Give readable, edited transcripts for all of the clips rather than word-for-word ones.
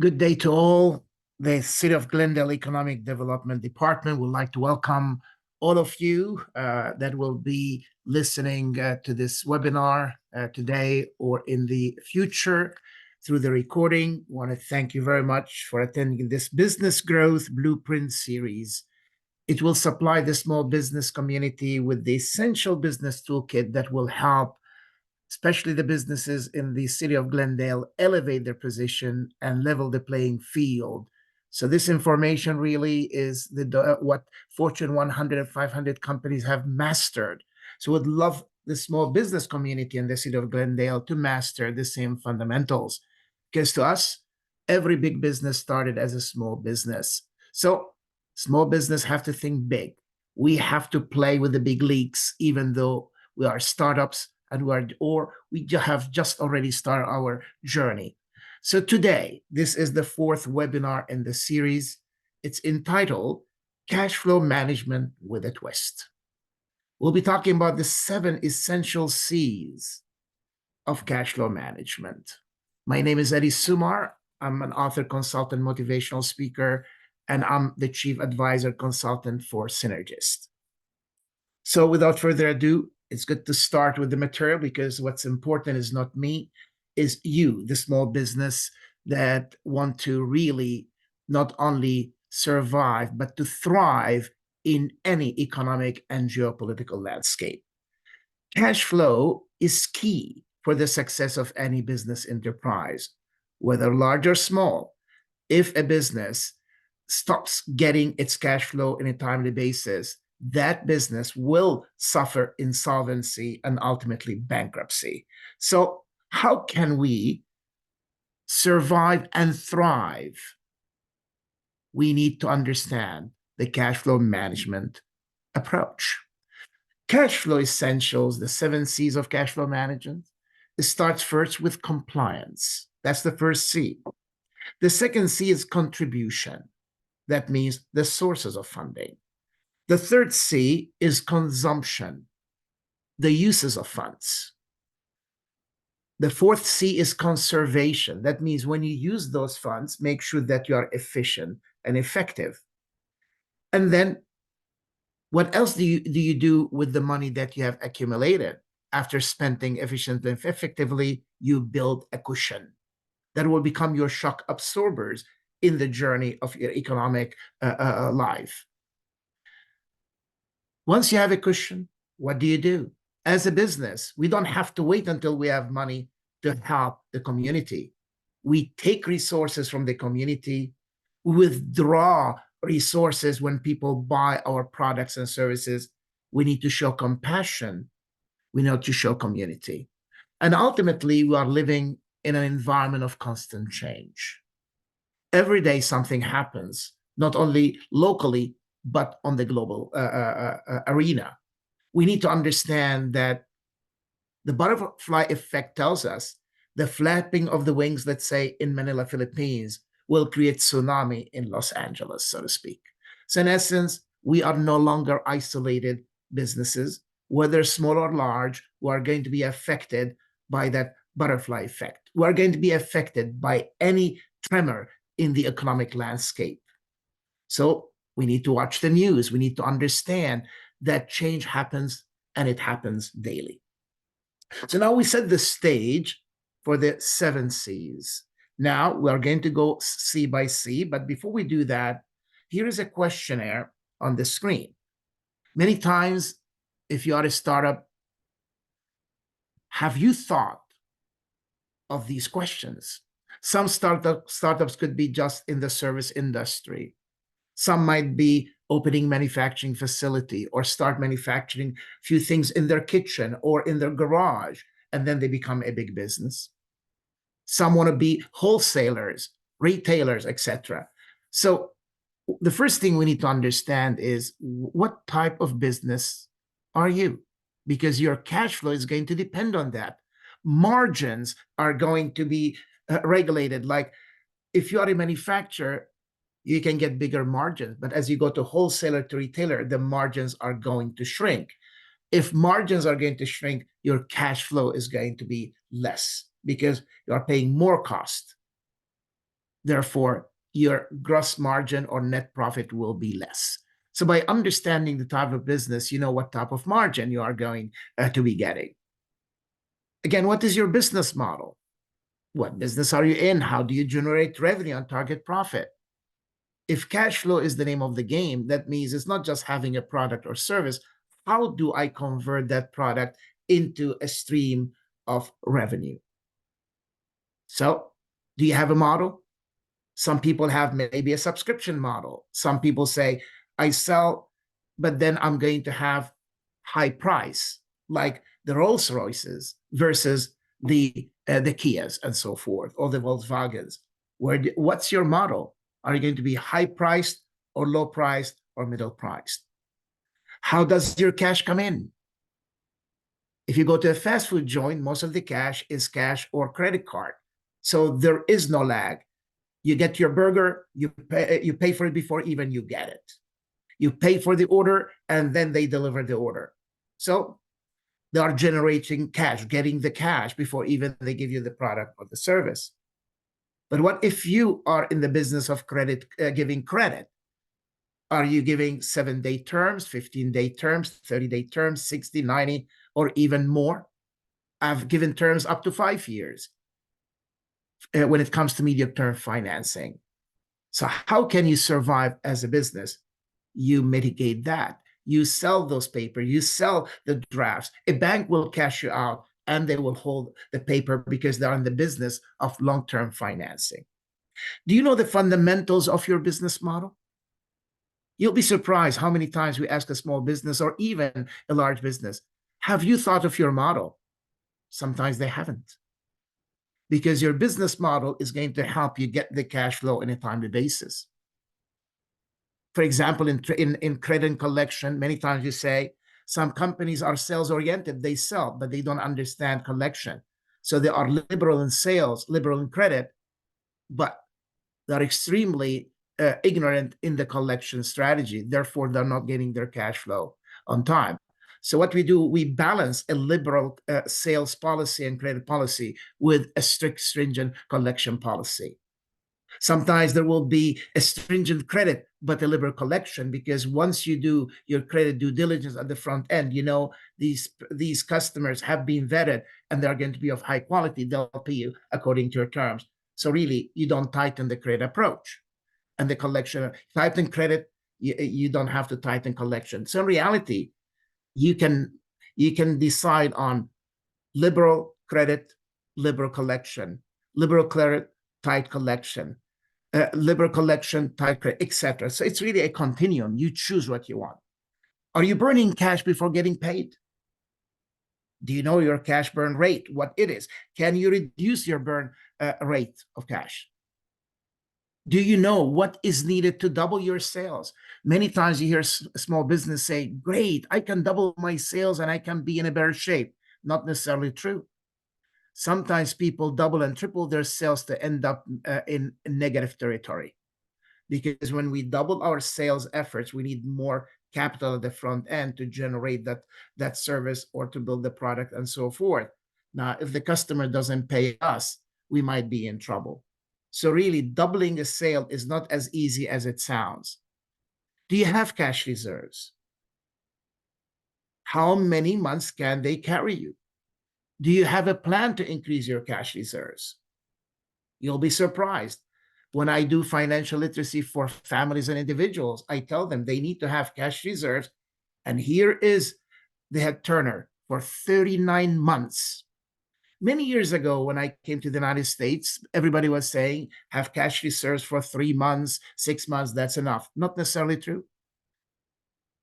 Good day to all. The City of Glendale Economic Development Department would like to welcome all of you that will be listening to this webinar today or in the future through the recording. I want to thank you very much for attending this Business Growth Blueprint series. It will supply the small business community with the essential business toolkit that will help especially the businesses in the city of Glendale, elevate their position and level the playing field. So this information really is what Fortune 100 and 500 companies have mastered. So would love the small business community in the city of Glendale to master the same fundamentals. Because to us, every big business started as a small business. So small business have to think big. We have to play with the big leagues, even though we are startups and we have just already started our journey. So today, this is the fourth webinar in the series. It's entitled Cash Flow Management with a Twist. We'll be talking about the 7 essential C's of cash flow management. My name is Eddie Sumar. I'm an author, consultant, motivational speaker, and I'm the chief advisor consultant for Synergist. So without further ado, it's good to start with the material because what's important is not me, is you, the small business that want to really not only survive, but to thrive in any economic and geopolitical landscape. Cash flow is key for the success of any business enterprise, whether large or small. If a business stops getting its cash flow on a timely basis, that business will suffer insolvency and ultimately bankruptcy. So, how can we survive and thrive? We need to understand the cash flow management approach. Cash flow essentials, the 7 C's of cash flow management, it starts first with compliance. That's the first C. The second C is contribution. That means the sources of funding. The third C is consumption, the uses of funds. The fourth C is conservation. That means when you use those funds, make sure that you are efficient and effective. And then what else do you do with the money that you have accumulated? After spending efficiently and effectively, you build a cushion that will become your shock absorbers in the journey of your economic life. Once you have a cushion, what do you do? As a business, we don't have to wait until we have money to help the community. We take resources from the community, withdraw resources when people buy our products and services. We need to show compassion. We need to show community. And ultimately, we are living in an environment of constant change. Every day something happens, not only locally, but on the global arena. We need to understand that the butterfly effect tells us the flapping of the wings, let's say in Manila, Philippines, will create tsunami in Los Angeles, so to speak. So in essence, we are no longer isolated businesses, whether small or large, who are going to be affected by that butterfly effect. We are going to be affected by any tremor in the economic landscape. So we need to watch the news. We need to understand that change happens and it happens daily. So now we set the stage for the 7 C's. Now we are going to go C by C, but before we do that, here is a questionnaire on the screen. Many times, if you are a startup, have you thought of these questions? Some startups could be just in the service industry. Some might be opening manufacturing facility or start manufacturing a few things in their kitchen or in their garage, and then they become a big business. Some want to be wholesalers, retailers, etc. So the first thing we need to understand is what type of business are you? Because your cash flow is going to depend on that. Margins are going to be regulated. Like if you are a manufacturer, you can get bigger margins. But as you go to wholesaler to retailer, the margins are going to shrink. If margins are going to shrink, your cash flow is going to be less because you are paying more cost. Therefore, your gross margin or net profit will be less. So by understanding the type of business, you know what type of margin you are going to be getting. Again, what is your business model? What business are you in? How do you generate revenue and target profit? If cash flow is the name of the game, that means it's not just having a product or service. How do I convert that product into a stream of revenue? So, do you have a model? Some people have maybe a subscription model. Some people say, I sell, but then I'm going to have high price, like the Rolls Royces versus the Kias and so forth, or the Volkswagens. What's your model? Are you going to be high priced or low priced or middle priced? How does your cash come in? If you go to a fast food joint, most of the cash is cash or credit card. So there is no lag. You get your burger, you pay for it before even you get it. You pay for the order, and then they deliver the order. So they are generating cash, getting the cash before even they give you the product or the service. But what if you are in the business of credit, giving credit? Are you giving 7-day terms, 15-day terms, 30-day terms, 60, 90, or even more? I've given terms up to 5 years when it comes to medium-term financing. So how can you survive as a business? You mitigate that. You sell those papers, you sell the drafts. A bank will cash you out and they will hold the paper because they're in the business of long-term financing. Do you know the fundamentals of your business model? You'll be surprised how many times we ask a small business or even a large business, have you thought of your model? Sometimes they haven't. Because your business model is going to help you get the cash flow on a timely basis. For example, in credit collection, many times you say, some companies are sales-oriented, they sell, but they don't understand collection. So they are liberal in sales, liberal in credit, but they're extremely ignorant in the collection strategy. Therefore, they're not getting their cash flow on time. So what we do, we balance a liberal sales policy and credit policy with a strict, stringent collection policy. Sometimes there will be a stringent credit, but a liberal collection, because once you do your credit due diligence at the front end, you know these customers have been vetted and they're going to be of high quality. They'll pay you according to your terms. So really, you don't tighten the credit approach. And the collection, tighten credit, you don't have to tighten collection. So in reality, you can decide on liberal credit, liberal collection, liberal credit, tight collection, liberal collection, tight credit, etc. So it's really a continuum. You choose what you want. Are you burning cash before getting paid? Do you know your cash burn rate, what it is? Can you reduce your burn rate of cash? Do you know what is needed to double your sales? Many times you hear a small business say, great, I can double my sales and I can be in a better shape. Not necessarily true. Sometimes people double and triple their sales to end up in negative territory. Because when we double our sales efforts, we need more capital at the front end to generate that service or to build the product and so forth. Now, if the customer doesn't pay us, we might be in trouble. So really, doubling a sale is not as easy as it sounds. Do you have cash reserves? How many months can they carry you? Do you have a plan to increase your cash reserves? You'll be surprised. When I do financial literacy for families and individuals, I tell them they need to have cash reserves. And here is the head turner for 39 months. Many years ago, when I came to the United States, everybody was saying, have cash reserves for 3 months, 6 months, that's enough. Not necessarily true.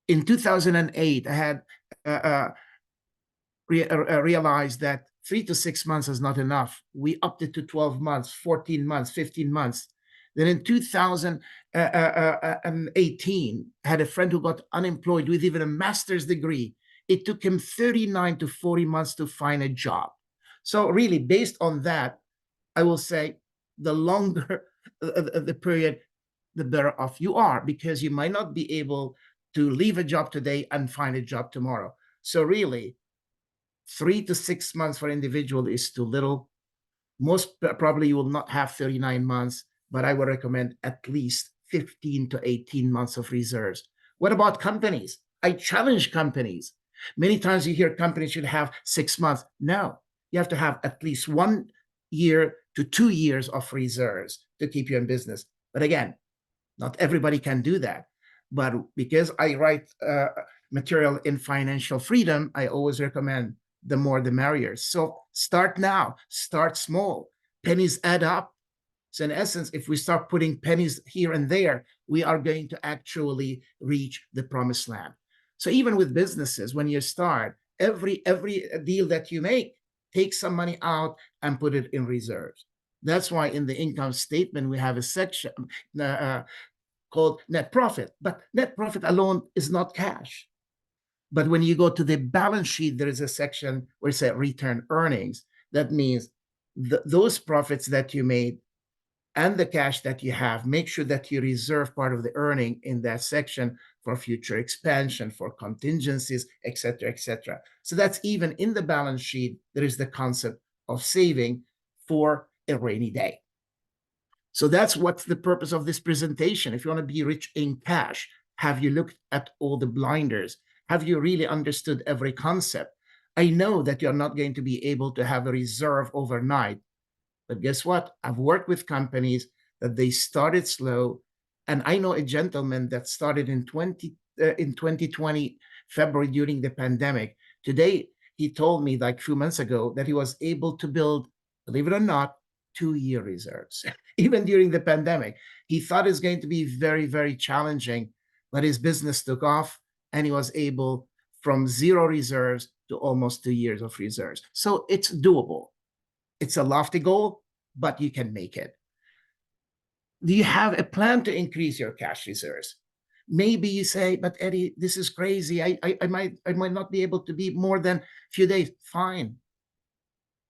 In 2008, I had realized that 3 to 6 months is not enough. We upped it to 12 months, 14 months, 15 months. Then in 2018, I had a friend who got unemployed with even a master's degree. It took him 39 to 40 months to find a job. So really, based on that, I will say the longer the period, the better off you are, because you might not be able to leave a job today and find a job tomorrow. So really, 3 to 6 months for individual is too little. Most probably you will not have 39 months. but I would recommend at least 15 to 18 months of reserves. What about companies? I challenge companies. Many times you hear companies should have 6 months. No, you have to have at least 1 year to 2 years of reserves to keep you in business. But again, not everybody can do that. But because I write material in financial freedom, I always recommend the more the merrier. So start now, start small. Pennies add up. So in essence, if we start putting pennies here and there, we are going to actually reach the promised land. So even with businesses, when you start, every deal that you make, take some money out and put it in reserves. That's why in the income statement we have a section called net profit. But net profit alone is not cash. But when you go to the balance sheet, there is a section where it says return earnings. That means those profits that you made and the cash that you have, make sure that you reserve part of the earning in that section for future expansion, for contingencies, etc., etc. So that's even in the balance sheet, there is the concept of saving for a rainy day. So that's what's the purpose of this presentation. If you want to be rich in cash, have you looked at all the blinders? Have you really understood every concept? I know that you're not going to be able to have a reserve overnight, but guess what? I've worked with companies that they started slow, and I know a gentleman that started in 2020 February during the pandemic. Today, he told me like a few months ago that he was able to build, believe it or not, 2-year reserves. Even during the pandemic, he thought it was going to be very, very challenging, but his business took off, and he was able from zero reserves to almost 2 years of reserves. So it's doable. It's a lofty goal, but you can make it. Do you have a plan to increase your cash reserves? Maybe you say, but Eddie, this is crazy. I might not be able to be more than a few days. Fine.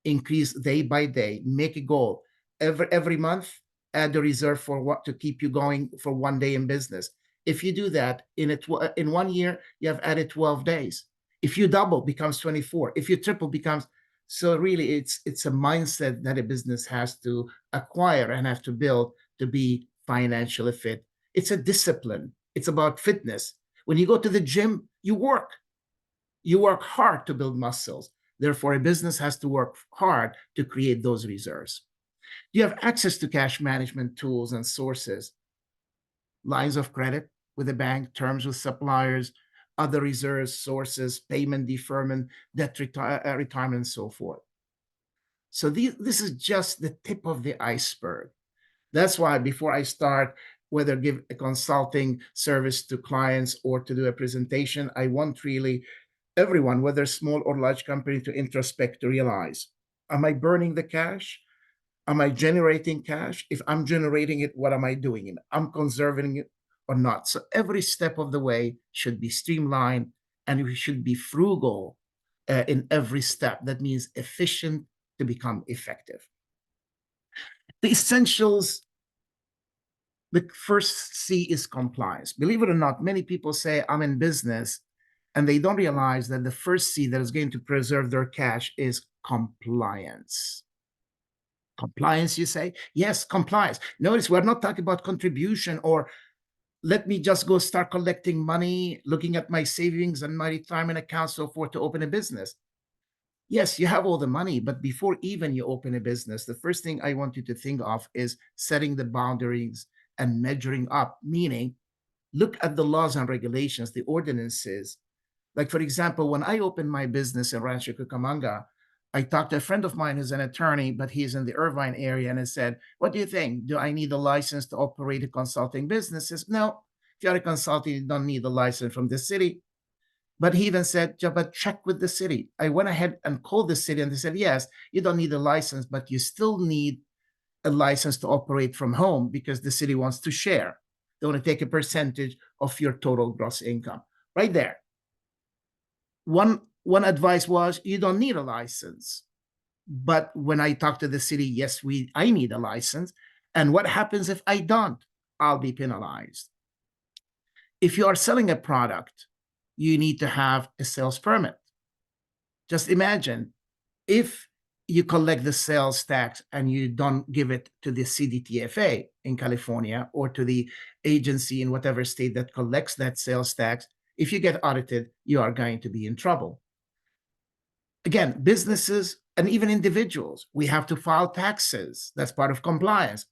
Increase day by day. Make a goal. Every month, add a reserve for what to keep you going for one day in business. If you do that in 1 year, you have added 12 days. If you double, becomes 24. If you triple, becomes. So really, it's a mindset that a business has to acquire and have to build to be financially fit. It's a discipline. It's about fitness. When you go to the gym, you work. You work hard to build muscles. Therefore, a business has to work hard to create those reserves. You have access to cash management tools and sources, lines of credit with a bank, terms with suppliers, other reserves, sources, payment deferment, debt retirement, and so forth. So this is just the tip of the iceberg. That's why before I start, whether give a consulting service to clients or to do a presentation, I want really everyone, whether small or large company, to introspect, to realize, am I burning the cash? Am I generating cash? If I'm generating it, what am I doing? I'm conserving it or not? So every step of the way should be streamlined, and we should be frugal in every step. That means efficient to become effective. The essentials, the first C is compliance. Believe it or not, many people say, I'm in business, and they don't realize that the first C that is going to preserve their cash is compliance. Compliance, you say? Yes, compliance. Notice we're not talking about contribution or let me just go start collecting money, looking at my savings and my retirement account, so forth, to open a business. Yes, you have all the money, but before even you open a business, the first thing I want you to think of is setting the boundaries and measuring up, meaning look at the laws and regulations, the ordinances. Like, for example, when I opened my business in Rancho Cucamonga, I talked to a friend of mine who's an attorney, but he's in the Irvine area, and I said, what do you think? Do I need a license to operate a consulting business? He says, no, if you're a consultant, you don't need a license from the city. But he even said, yeah, but check with the city. I went ahead and called the city, and they said, yes, you don't need a license, but you still need a license to operate from home because the city wants to share. They want to take a percentage of your total gross income. Right there. One advice was you don't need a license. But when I talk to the city, yes, I need a license. And what happens if I don't? I'll be penalized. If you are selling a product, you need to have a sales permit. Just imagine if you collect the sales tax and you don't give it to the CDTFA in California or to the agency in whatever state that collects that sales tax, if you get audited, you are going to be in trouble. Again, businesses and even individuals, we have to file taxes. That's part of compliance.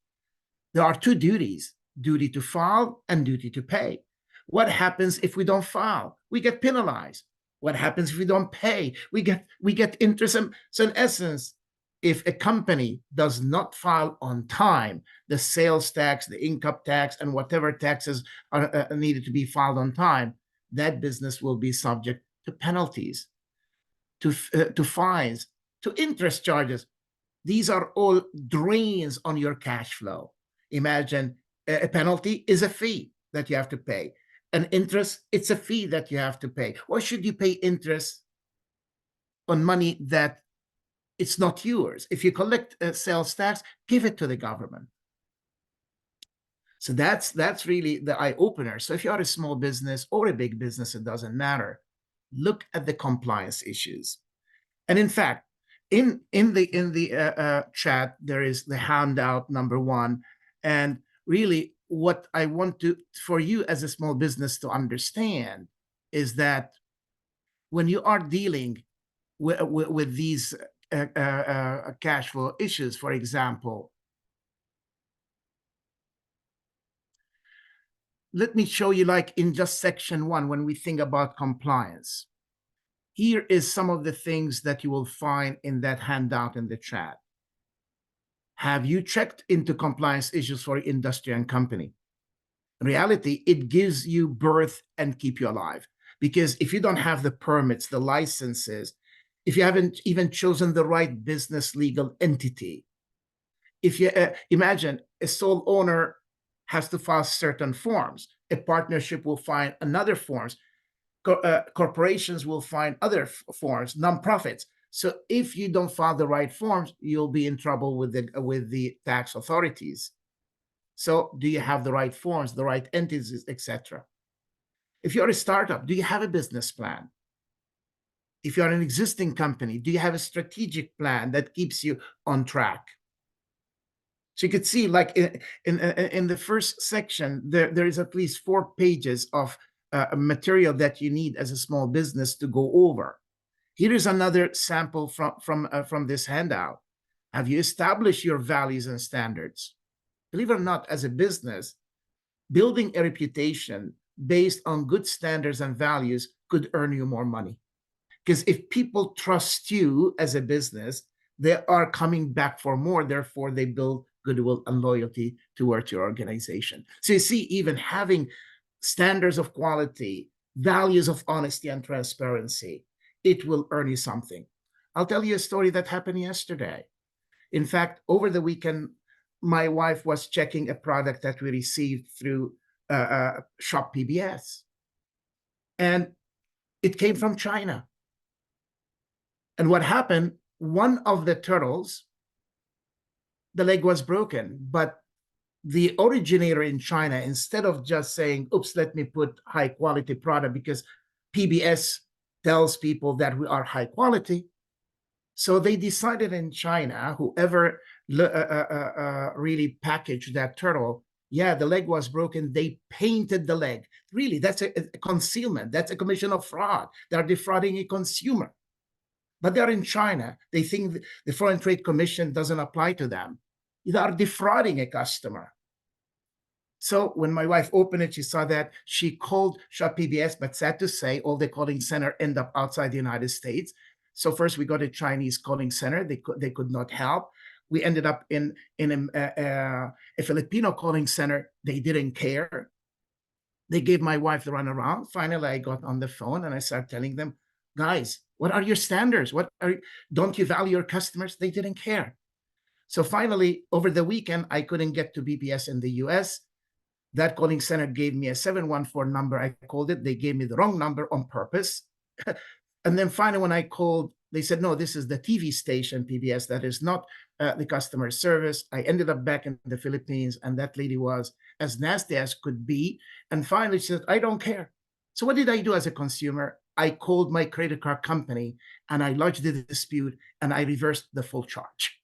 There are two duties: duty to file and duty to pay. What happens if we don't file? We get penalized. What happens if we don't pay? We get interest. So in essence, if a company does not file on time, the sales tax, the income tax, and whatever taxes are needed to be filed on time, that business will be subject to penalties, to fines, to interest charges. These are all drains on your cash flow. Imagine a penalty is a fee that you have to pay. An interest, it's a fee that you have to pay. Why should you pay interest on money that it's not yours? If you collect sales tax, give it to the government. So that's really the eye opener. So if you are a small business or a big business, it doesn't matter. Look at the compliance issues. And in fact, in the chat, there is the handout number 1. And really what I want to for you as a small business to understand is that when you are dealing with these cash flow issues, for example, let me show you, like in just section 1, when we think about compliance. Here is some of the things that you will find in that handout in the chat. Have you checked into compliance issues for industry and company? In reality, it gives you birth and keep you alive. Because if you don't have the permits, the licenses, if you haven't even chosen the right business legal entity, if you imagine a sole owner has to file certain forms, a partnership will find another forms, corporations will find other forms, nonprofits. So if you don't file the right forms, you'll be in trouble with the tax authorities. So do you have the right forms, the right entities, etc.? If you're a startup, do you have a business plan? If you're an existing company, do you have a strategic plan that keeps you on track? So you could see, like in the first section, there is at least 4 pages of material that you need as a small business to go over. Here is another sample from this handout. Have you established your values and standards? Believe it or not, as a business, building a reputation based on good standards and values could earn you more money. Because if people trust you as a business, they are coming back for more. Therefore, they build goodwill and loyalty towards your organization. So you see, even having standards of quality, values of honesty and transparency, it will earn you something. I'll tell you a story that happened yesterday. In fact, over the weekend, my wife was checking a product that we received through Shop PBS. And it came from China. And what happened, one of the turtles, the leg was broken, but the originator in China, instead of just saying, oops, let me put high quality product because PBS tells people that we are high quality. So they decided in China, whoever really packaged that turtle, yeah, the leg was broken. They painted the leg. Really, that's a concealment. That's a commission of fraud. They're defrauding a consumer. But they're in China. They think the Foreign Trade Commission doesn't apply to them. They are defrauding a customer. So when my wife opened it, she saw that. She called Shop PBS, but sad to say, all the calling center end up outside the United States. So first we got a Chinese calling center. They could not help. We ended up in a Filipino calling center. They didn't care. They gave my wife the runaround. Finally, I got on the phone and I started telling them, guys, what are your standards? Don't you value your customers? They didn't care. So finally, over the weekend, I couldn't get to BPS in the US. That calling center gave me a 714 number. I called it. They gave me the wrong number on purpose. And then finally, when I called, they said, no, this is the TV station, PBS. That is not the customer service. I ended up back in the Philippines, and that lady was as nasty as could be. And finally, she said, I don't care. So what did I do as a consumer? I called my credit card company and I lodged the dispute and I reversed the full charge.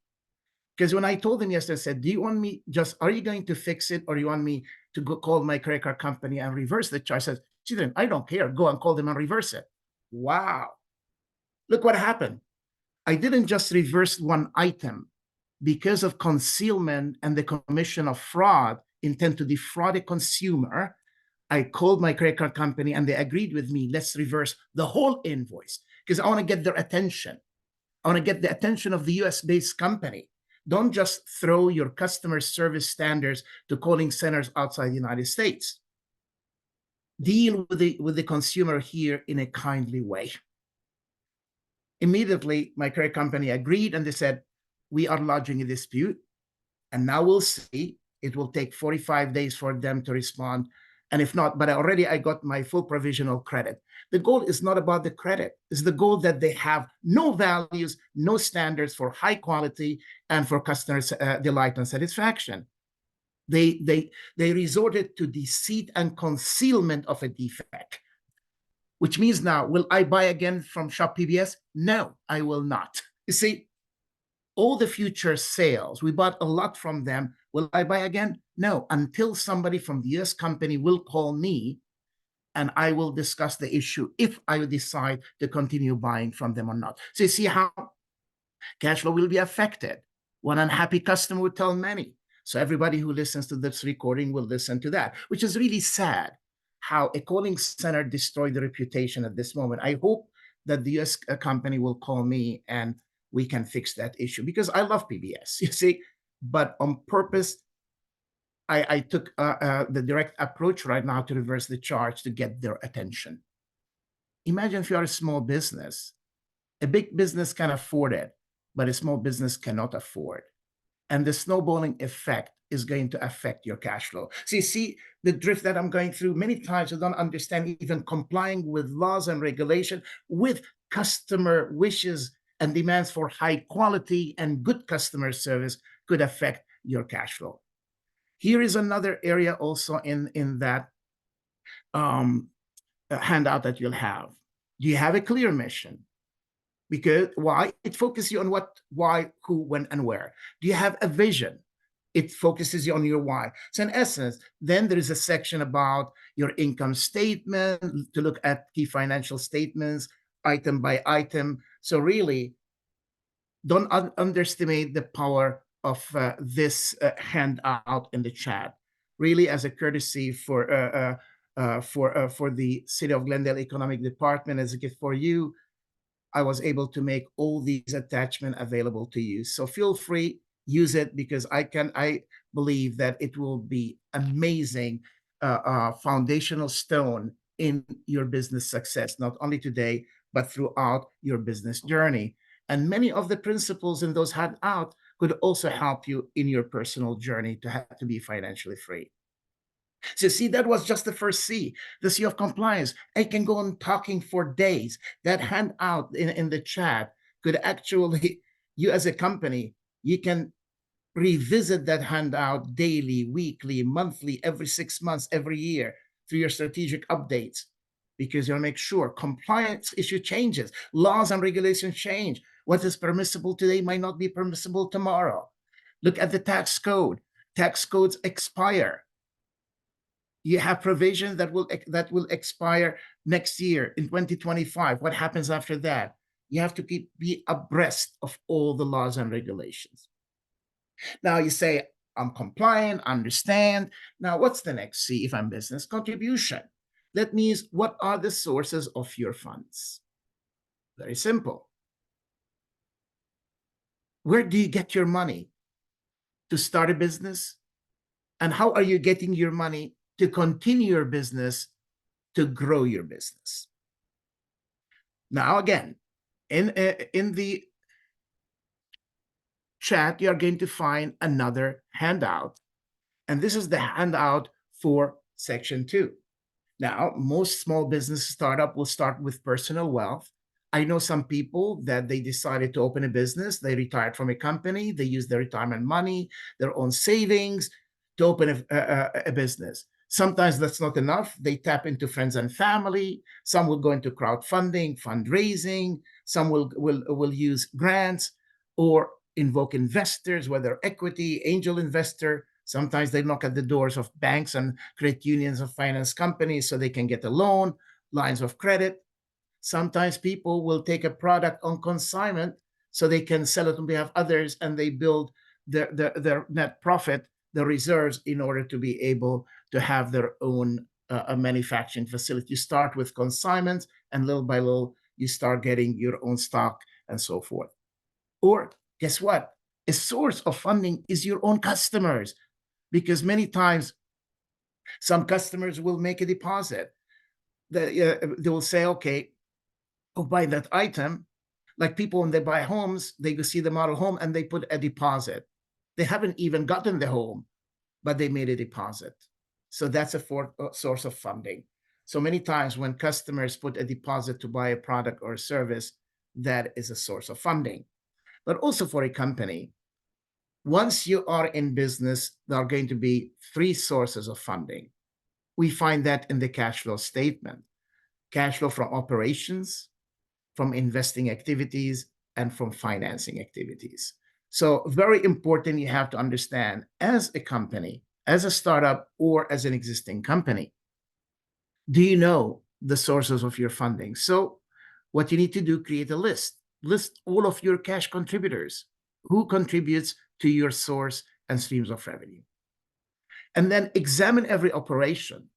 Because when I told them yesterday, I said, do you want me just, are you going to fix it, or you want me to go call my credit card company and reverse the charge? I said, children, I don't care. Go and call them and reverse it. Wow. Look what happened. I didn't just reverse one item. Because of concealment and the commission of fraud, intent to defraud a consumer, I called my credit card company and they agreed with me. Let's reverse the whole invoice because I want to get their attention. I want to get the attention of the US-based company. Don't just throw your customer service standards to calling centers outside the United States. Deal with the consumer here in a kindly way. Immediately, my credit company agreed and they said, we are lodging a dispute. And now we'll see. It will take 45 days for them to respond. And if not, but I got my full provisional credit. The goal is not about the credit. It's the goal that they have no values, no standards for high quality and for customers' delight and satisfaction. They resorted to deceit and concealment of a defect, which means now, will I buy again from Shop PBS? No, I will not. You see, all the future sales, we bought a lot from them. Will I buy again? No, until somebody from the US company will call me and I will discuss the issue if I decide to continue buying from them or not. So you see how cash flow will be affected. One unhappy customer would tell many. So everybody who listens to this recording will listen to that, which is really sad how a calling center destroyed the reputation at this moment. I hope that the US company will call me and we can fix that issue because I love PBS, you see, but on purpose, I took the direct approach right now to reverse the charge to get their attention. Imagine if you are a small business. A big business can afford it, but a small business cannot afford. And the snowballing effect is going to affect your cash flow. So you see the drift that I'm going through. Many times I don't understand even complying with laws and regulation with customer wishes and demands for high quality and good customer service could affect your cash flow. Here is another area also in that handout that you'll have. Do you have a clear mission? Because why? It focuses you on what, why, who, when, and where. Do you have a vision? It focuses you on your why. So in essence, then there is a section about your income statement to look at key financial statements, item by item. So really, don't underestimate the power of this handout in the chat. Really, as a courtesy for the City of Glendale Economic Department, as a gift for you, I was able to make all these attachments available to you. So feel free, use it, because I believe that it will be amazing foundational stone in your business success, not only today, but throughout your business journey. And many of the principles in those handouts could also help you in your personal journey to have to be financially free. So see, that was just the first C, the C of compliance. I can go on talking for days. That handout in the chat could actually, you as a company, you can revisit that handout daily, weekly, monthly, every 6 months, every year through your strategic updates, because you'll make sure compliance issue changes, laws and regulations change. What is permissible today might not be permissible tomorrow. Look at the tax code. Tax codes expire. You have provisions that will expire next year in 2025. What happens after that? You have to be abreast of all the laws and regulations. Now you say, I'm compliant, understand. Now what's the next C if I'm business? Contribution. That means, what are the sources of your funds? Very simple. Where do you get your money to start a business? And how are you getting your money to continue your business, to grow your business? Now, again, in the chat, you're going to find another handout. And this is the handout for section 2. Now, most small business startup will start with personal wealth. I know some people that they decided to open a business. They retired from a company. They used their retirement money, their own savings to open a business. Sometimes that's not enough. They tap into friends and family. Some will go into crowdfunding, fundraising. Some will use grants or invoke investors, whether equity, angel investor. Sometimes they knock at the doors of banks and credit unions and finance companies so they can get a loan, lines of credit. Sometimes people will take a product on consignment so they can sell it on behalf of others, and they build their net profit, the reserves, in order to be able to have their own a manufacturing facility. You start with consignments, and little by little, you start getting your own stock and so forth. Or guess what? A source of funding is your own customers, because many times some customers will make a deposit. They will say, okay, I'll buy that item. Like people, when they buy homes, they go see the model home and they put a deposit. They haven't even gotten the home, but they made a deposit. So that's a source of funding. So many times when customers put a deposit to buy a product or a service, that is a source of funding. But also for a company, once you are in business, there are going to be three sources of funding. We find that in the cash flow statement: cash flow from operations, from investing activities, and from financing activities. So very important, you have to understand, as a company, as a startup, or as an existing company, do you know the sources of your funding? So what you need to do, create a list all of your cash contributors, who contributes to your source and streams of revenue. And then examine every operation.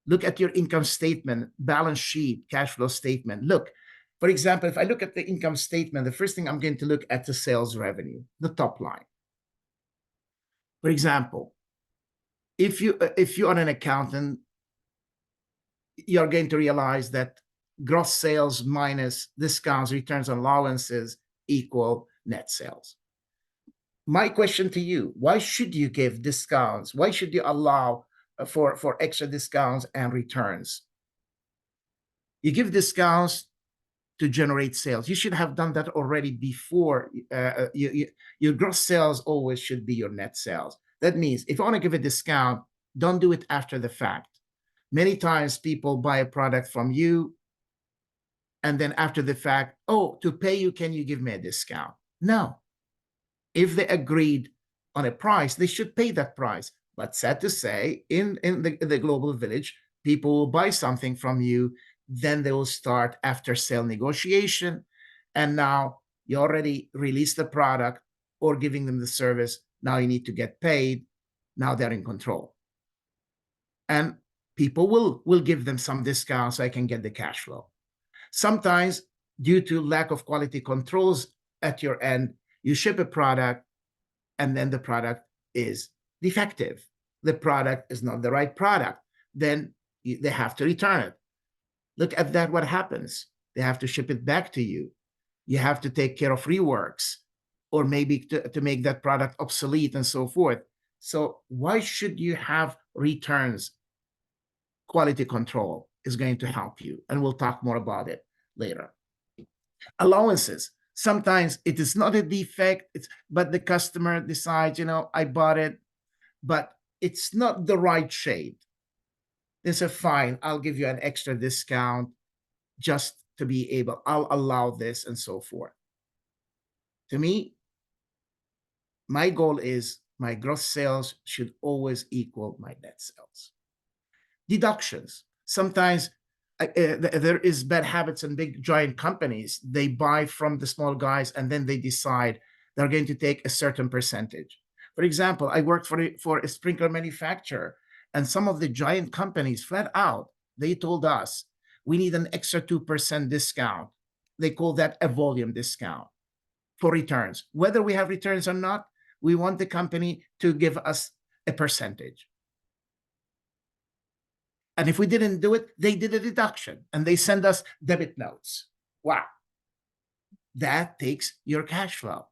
Look at your income statement, balance sheet, cash flow statement. Look, for example, if I look at the income statement, the first thing I'm going to look at the sales revenue, the top line. For example, if you are an accountant, you're going to realize that gross sales minus discounts, returns on allowances equal net sales. My question to you: why should you give discounts? Why should you allow for extra discounts and returns? You give discounts to generate sales. You should have done that already before. Your gross sales always should be your net sales. That means if you want to give a discount, don't do it after the fact. Many times people buy a product from you, and then after the fact, oh, to pay you, can you give me a discount? No. If they agreed on a price, they should pay that price. But sad to say, in the global village, people will buy something from you, then they will start after sale negotiation. And now you already released the product or giving them the service. Now you need to get paid. Now they're in control. And people will give them some discount so I can get the cash flow. Sometimes, due to lack of quality controls at your end, you ship a product and then the product is defective. The product is not the right product. Then they have to return it. Look at that, what happens? They have to ship it back to you. You have to take care of reworks, or maybe to make that product obsolete and so forth. So why should you have returns? Quality control is going to help you, and we'll talk more about it later. Allowances. Sometimes it is not a defect, but the customer decides, I bought it, but it's not the right shade. They say, fine, I'll give you an extra discount just to be able, I'll allow this and so forth. To me, my goal is my gross sales should always equal my net sales. Deductions. Sometimes there is bad habits in big giant companies. They buy from the small guys and then they decide they're going to take a certain percentage. For example, I worked for a sprinkler manufacturer, and some of the giant companies flat out, they told us, we need an extra 2% discount. They call that a volume discount for returns. Whether we have returns or not, we want the company to give us a percentage. And if we didn't do it, they did a deduction and they send us debit notes. Wow. That takes your cash flow.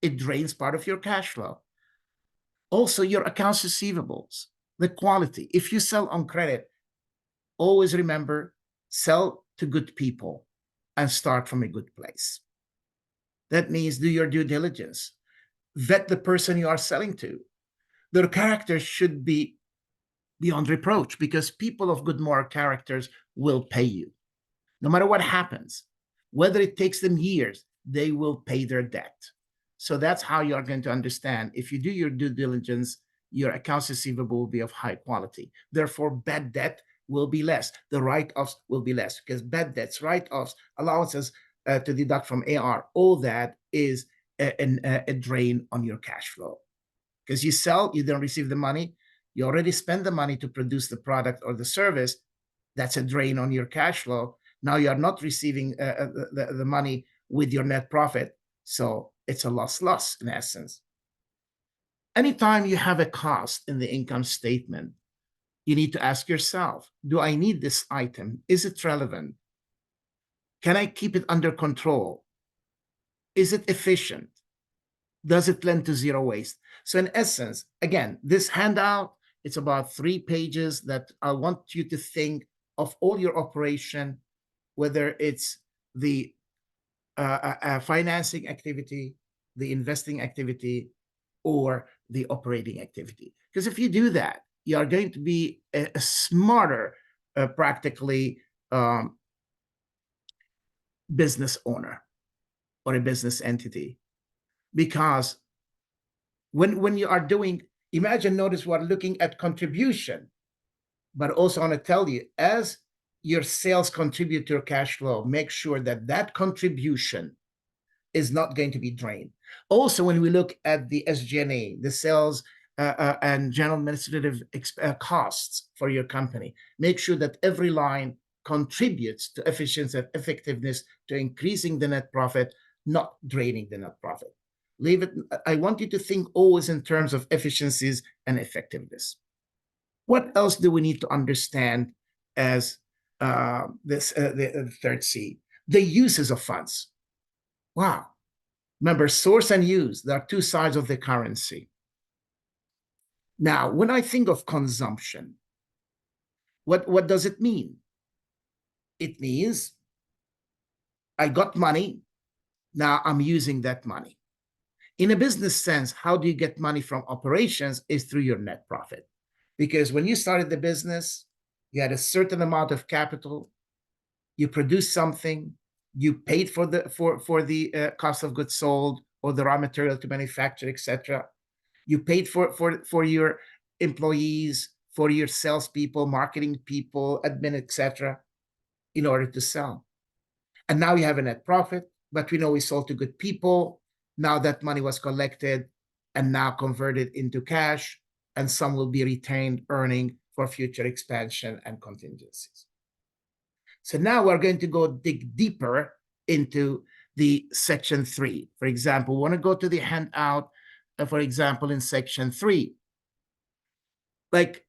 It drains part of your cash flow. Also, your accounts receivables, the quality. If you sell on credit, always remember, sell to good people and start from a good place. That means do your due diligence. Vet the person you are selling to. Their character should be beyond reproach, because people of good moral characters will pay you. No matter what happens, whether it takes them years, they will pay their debt. So that's how you are going to understand. If you do your due diligence, your accounts receivable will be of high quality. Therefore, bad debt will be less. The write-offs will be less, because bad debts, write-offs, allowances to deduct from AR, all that is a drain on your cash flow. Because you sell, you don't receive the money. You already spend the money to produce the product or the service. That's a drain on your cash flow. Now you are not receiving the money with your net profit. So it's a loss in essence. Anytime you have a cost in the income statement, you need to ask yourself, do I need this item? Is it relevant? Can I keep it under control? Is it efficient? Does it lend to zero waste? So in essence, again, this handout, it's about 3 pages that I want you to think of all your operation, whether it's the financing activity, the investing activity, or the operating activity. Because if you do that, you are going to be a smarter, practically, business owner or a business entity. Because when you are doing, imagine, notice we're looking at contribution, but also I want to tell you, as your sales contribute to your cash flow, make sure that that contribution is not going to be drained. Also, when we look at the SG&A, the sales and general administrative costs for your company, make sure that every line contributes to efficiency and effectiveness, to increasing the net profit, not draining the net profit. Leave it. I want you to think always in terms of efficiencies and effectiveness. What else do we need to understand as the third C? The uses of funds. Wow. Remember, source and use, there are two sides of the currency. Now, when I think of consumption, what does it mean? It means I got money, now I'm using that money. In a business sense, how do you get money from operations is through your net profit. Because when you started the business, you had a certain amount of capital, you produced something, you paid for the cost of goods sold or the raw material to manufacture, etc. You paid for your employees, for your salespeople, marketing people, admin, etc., in order to sell. And now you have a net profit, but we know we sold to good people. Now that money was collected and now converted into cash, and some will be retained earning for future expansion and contingencies. So now we're going to go dig deeper into the section 3. For example, we want to go to the handout, for example, in section 3. Like,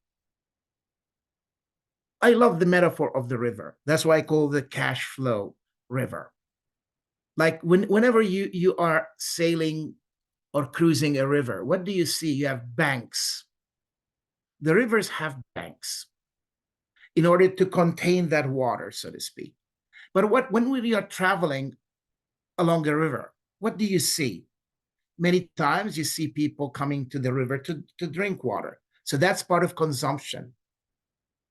I love the metaphor of the river. That's why I call the cash flow river. Like whenever you are sailing or cruising a river, what do you see? You have banks. The rivers have banks in order to contain that water, so to speak. But when we are traveling along a river, what do you see? Many times you see people coming to the river to drink water. So that's part of consumption.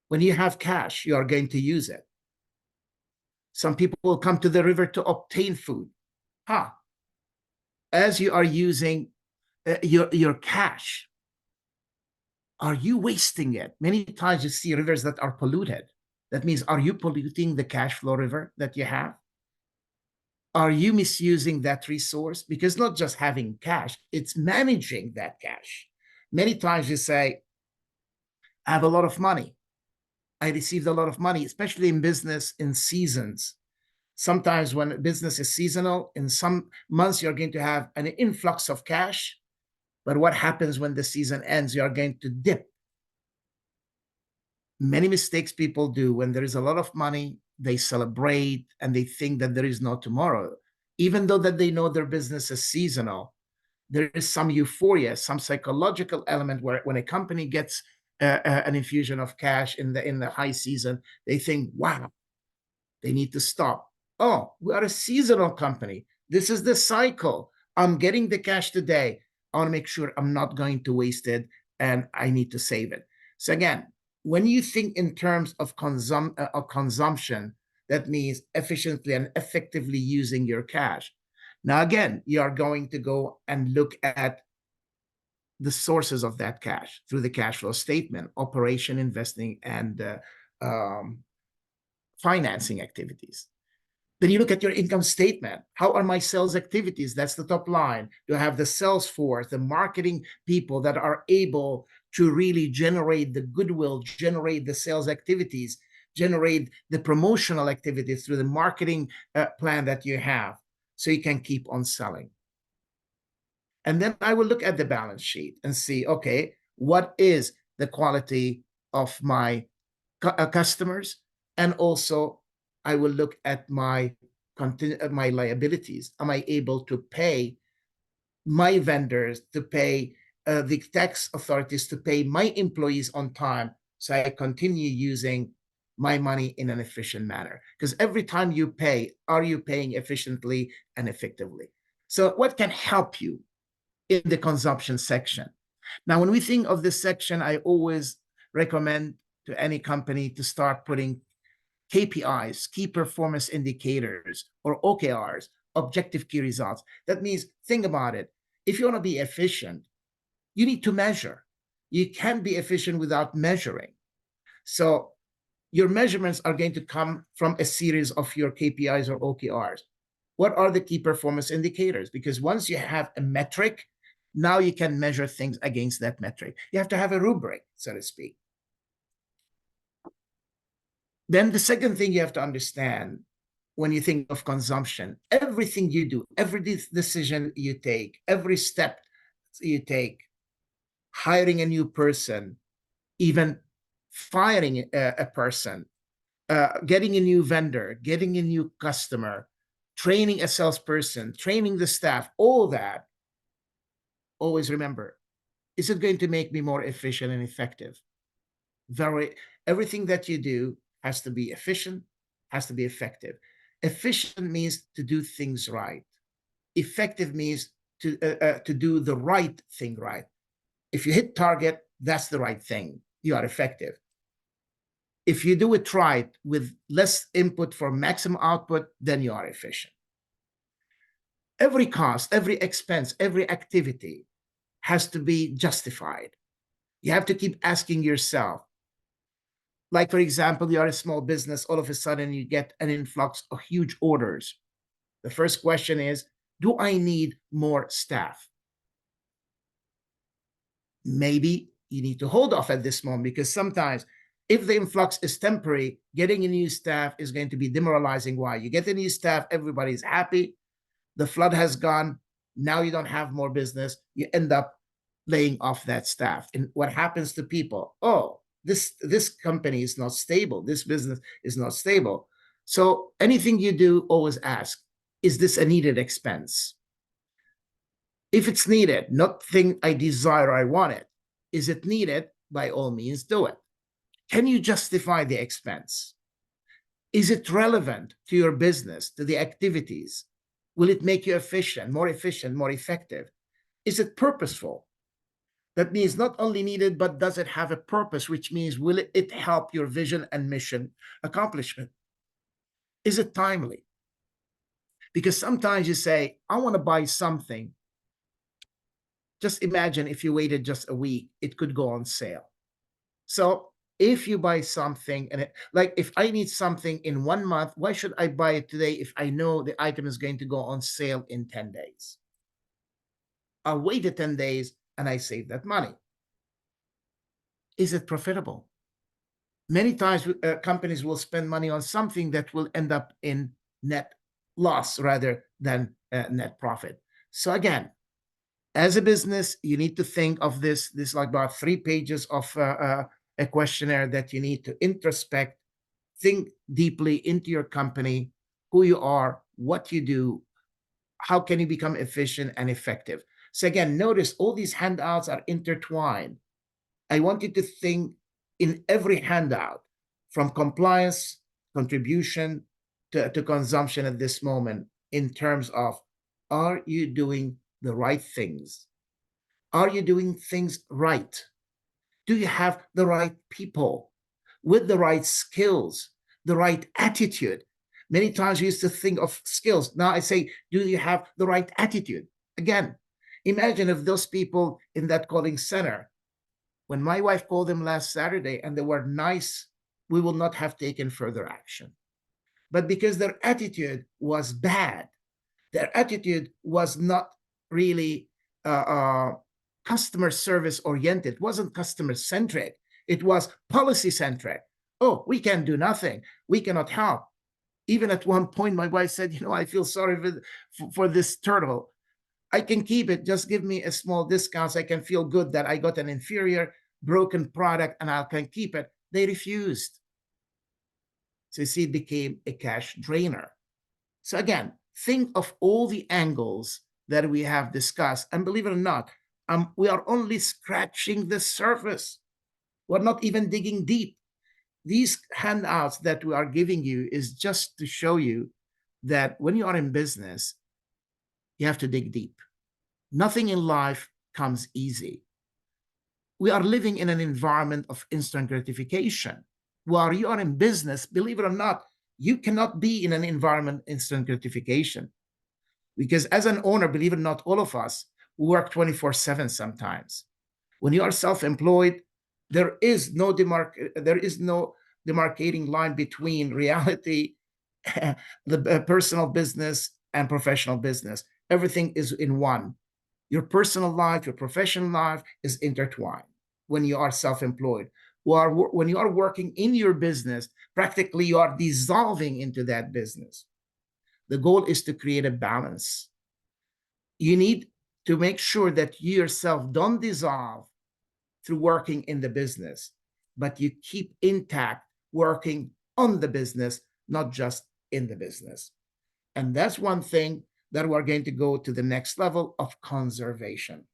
When you have cash, you are going to use it. Some people will come to the river to obtain food. As you are using your cash, are you wasting it? Many times you see rivers that are polluted. That means, are you polluting the cash flow river that you have? Are you misusing that resource? Because not just having cash, it's managing that cash. Many times you say, I have a lot of money. I received a lot of money, especially in business, in seasons. Sometimes when business is seasonal, in some months you're going to have an influx of cash. But what happens when the season ends? You are going to dip. Many mistakes people do when there is a lot of money, they celebrate and they think that there is no tomorrow. Even though that they know their business is seasonal, there is some euphoria, some psychological element where when a company gets an infusion of cash in the high season, they think, wow, they need to stop. Oh, we are a seasonal company. This is the cycle. I'm getting the cash today. I want to make sure I'm not going to waste it and I need to save it. So again, when you think in terms of consumption, that means efficiently and effectively using your cash. Now, again, you are going to go and look at the sources of that cash through the cash flow statement, operation, investing, and um, financing activities. Then you look at your income statement. How are my sales activities? That's the top line. Do I have the sales force, the marketing people that are able to really generate the goodwill, generate the sales activities, generate the promotional activities through the marketing plan that you have so you can keep on selling? And then I will look at the balance sheet and see, okay, what is the quality of my customers? And also, I will look at my liabilities. Am I able to pay my vendors, to pay the tax authorities, to pay my employees on time, so I continue using my money in an efficient manner? Because every time you pay, are you paying efficiently and effectively? So what can help you in the consumption section? Now, when we think of this section, I always recommend to any company to start putting KPIs, key performance indicators, or OKRs, objective key results. That means, think about it. If you want to be efficient, you need to measure. You can't be efficient without measuring. So your measurements are going to come from a series of your KPIs or OKRs. What are the key performance indicators? Because once you have a metric, now you can measure things against that metric. You have to have a rubric, so to speak. Then the second thing you have to understand when you think of consumption, everything you do, every decision you take, every step you take, hiring a new person, even firing a person, getting a new vendor, getting a new customer, training a salesperson, training the staff, all that, always remember, is it going to make me more efficient and effective? Everything that you do has to be efficient, has to be effective. Efficient means to do things right. Effective means to do the right thing right. If you hit target, that's the right thing. You are effective. If you do it right with less input for maximum output, then you are efficient. Every cost, every expense, every activity has to be justified. You have to keep asking yourself, like, for example, you are a small business, all of a sudden you get an influx of huge orders. The first question is, do I need more staff? Maybe you need to hold off at this moment, because sometimes if the influx is temporary, getting a new staff is going to be demoralizing. Why? You get a new staff, everybody's happy, the flood has gone, now you don't have more business, you end up laying off that staff. And what happens to people? Oh, this company is not stable, this business is not stable. So anything you do, always ask, is this a needed expense? If it's needed, not thing I desire, I want it. Is it needed? By all means, do it. Can you justify the expense? Is it relevant to your business, to the activities? Will it make you efficient, more effective? Is it purposeful? That means not only needed, but does it have a purpose, which means will it help your vision and mission accomplishment? Is it timely? Because sometimes you say, I want to buy something. Just imagine if you waited just a week, it could go on sale. So if you buy something, and like if I need something in 1 month, why should I buy it today if I know the item is going to go on sale in 10 days? I'll wait the 10 days and I save that money. Is it profitable? Many times companies will spend money on something that will end up in net loss rather than net profit. So again, as a business, you need to think of this like about 3 pages of a questionnaire that you need to introspect, think deeply into your company, who you are, what you do, how can you become efficient and effective. So again, notice all these handouts are intertwined. I want you to think in every handout, from compliance, contribution, to consumption at this moment, in terms of, are you doing the right things? Are you doing things right? Do you have the right people? with the right skills, the right attitude. Many times we used to think of skills. Now I say, do you have the right attitude? Again, imagine if those people in that calling center, when my wife called them last Saturday and they were nice, we will not have taken further action. But because their attitude was bad, their attitude was not really customer service oriented, it wasn't customer centric, it was policy centric. Oh, we can do nothing, we cannot help. Even at one point, my wife said, I feel sorry for this turtle. I can keep it. Just give me a small discount so I can feel good that I got an inferior, broken product and I can keep it. They refused. So you see, it became a cash drainer. So again, think of all the angles that we have discussed. And believe it or not, we are only scratching the surface. We're not even digging deep. These handouts that we are giving you is just to show you that when you are in business, you have to dig deep. Nothing in life comes easy. We are living in an environment of instant gratification. While you are in business, believe it or not, you cannot be in an environment of instant gratification. Because as an owner, believe it or not, all of us work 24/7 sometimes. When you are self-employed, there is no demarcating line between reality, the personal business, and professional business. Everything is in one. Your personal life, your professional life is intertwined when you are self-employed. When you are working in your business, practically you are dissolving into that business. The goal is to create a balance. You need to make sure that you yourself don't dissolve through working in the business, but you keep intact working on the business, not just in the business. And that's one thing that we're going to go to the next level of conservation,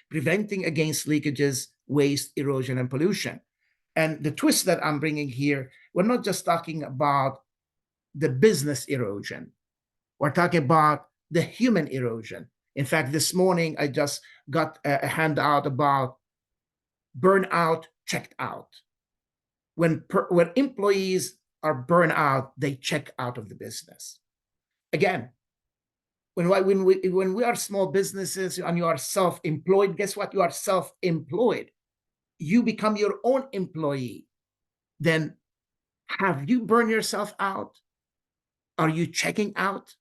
preventing against leakages, waste, erosion, and pollution. And the twist that I'm bringing here, we're not just talking about the business erosion. We're talking about the human erosion. In fact, this morning, I just got a handout about burnout checked out. When employees are burned out, they check out of the business. Again, when we are small businesses and you are self-employed, guess what? You are self-employed. You become your own employee. Then have you burned yourself out? Are you checking out?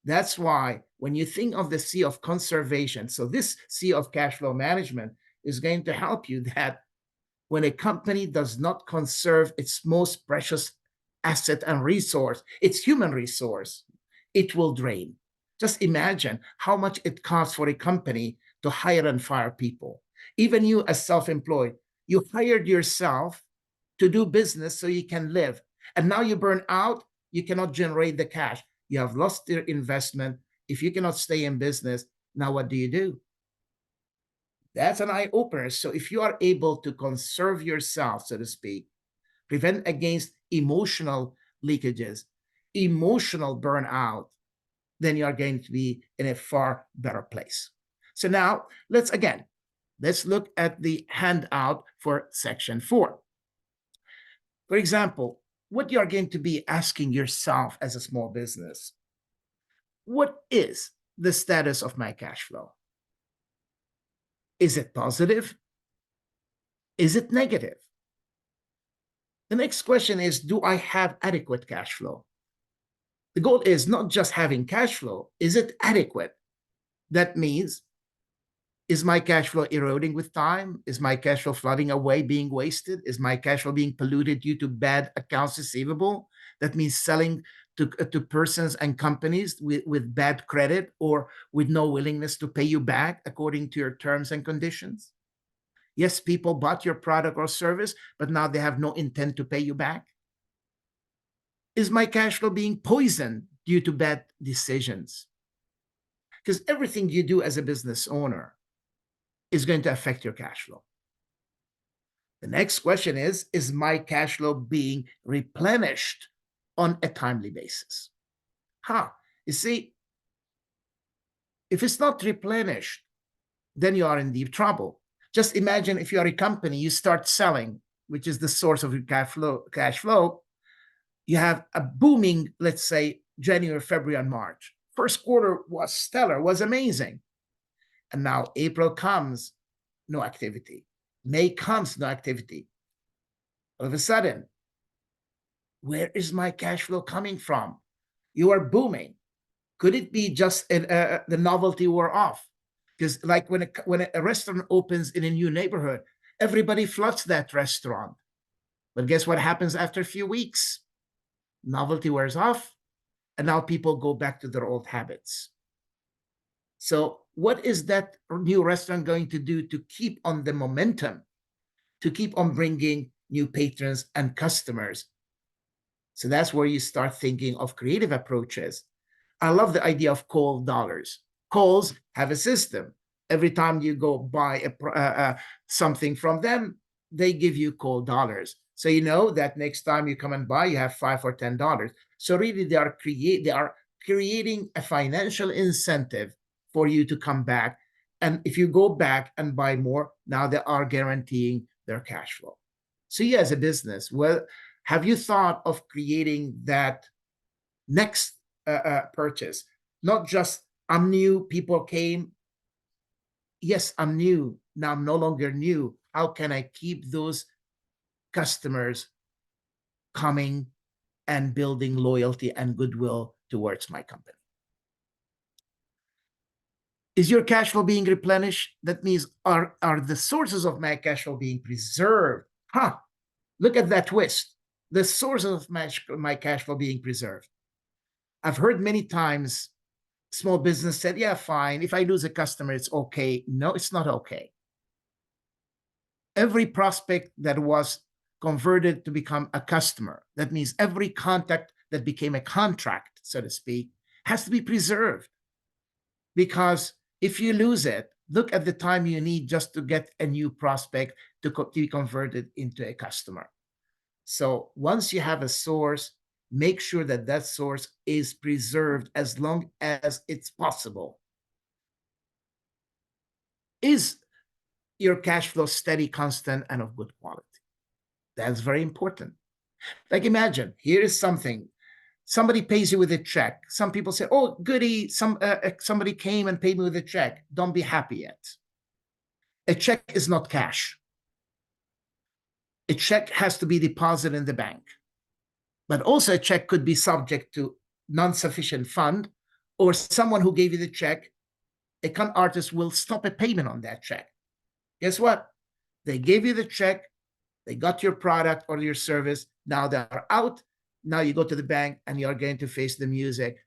That's why when you think of the C of conservation, so this C of cash flow management is going to help you that when a company does not conserve its most precious asset and resource, its human resource, it will drain. Just imagine how much it costs for a company to hire and fire people. Even you as self-employed, you hired yourself to do business so you can live. And now you burn out, you cannot generate the cash. You have lost your investment. If you cannot stay in business, now what do? That's an eye-opener. So if you are able to conserve yourself, so to speak, prevent against emotional leakages, emotional burnout, then you are going to be in a far better place. So now let's look at the handout for section 4. For example, what you are going to be asking yourself as a small business: what is the status of my cash flow? Is it positive? Is it negative? The next question is, do I have adequate cash flow? The goal is not just having cash flow. Is it adequate? That means, is my cash flow eroding with time? Is my cash flow flooding away, being wasted? Is my cash flow being polluted due to bad accounts receivable? That means selling to persons and companies with bad credit or with no willingness to pay you back according to your terms and conditions. Yes, people bought your product or service, but now they have no intent to pay you back. Is my cash flow being poisoned due to bad decisions? Because everything you do as a business owner is going to affect your cash flow. The next question is my cash flow being replenished on a timely basis? You see, if it's not replenished, then you are in deep trouble. Just imagine if you are a company, you start selling which is the source of your cash flow, you have a booming, let's say, January, February, and March. First quarter was stellar, was amazing. And now April comes, no activity. May comes, no activity. All of a sudden, where is my cash flow coming from? You are booming. Could it be just the novelty wore off? Because like when a restaurant opens in a new neighborhood, everybody floods that restaurant. But guess what happens after a few weeks? Novelty wears off, and now people go back to their old habits. So what is that new restaurant going to do to keep on the momentum, to keep on bringing new patrons and customers? So that's where you start thinking of creative approaches. I love the idea of cold dollars. Kohl's have a system. Every time you go buy something from them, they give you cold dollars. So you know that next time you come and buy, you have $5 or $10. So really, they are creating a financial incentive for you to come back. And if you go back and buy more, now they are guaranteeing their cash flow. So you as a business, well, have you thought of creating that next purchase? Not just I'm new, people came. Yes, I'm new. Now I'm no longer new. How can I keep those customers coming and building loyalty and goodwill towards my company? Is your cash flow being replenished? That means are the sources of my cash flow being preserved? Look at that twist. The sources of my cash flow being preserved. I've heard many times small business said, yeah, fine. If I lose a customer, it's okay. No, it's not okay. Every prospect that was converted to become a customer, that means every contact that became a contract, so to speak, has to be preserved. Because if you lose it, look at the time you need just to get a new prospect to be converted into a customer. So once you have a source, make sure that that source is preserved as long as it's possible. Is your cash flow steady, constant, and of good quality? That's very important. Like imagine, here is something. Somebody pays you with a check. Some people say, oh, goody, somebody came and paid me with a check. Don't be happy yet. A check is not cash. A check has to be deposited in the bank. But also a check could be subject to non-sufficient fund, or someone who gave you the check, a con artist will stop a payment on that check. Guess what? They gave you the check, they got your product or your service, now they're out. Now you go to the bank and you're going to face the music.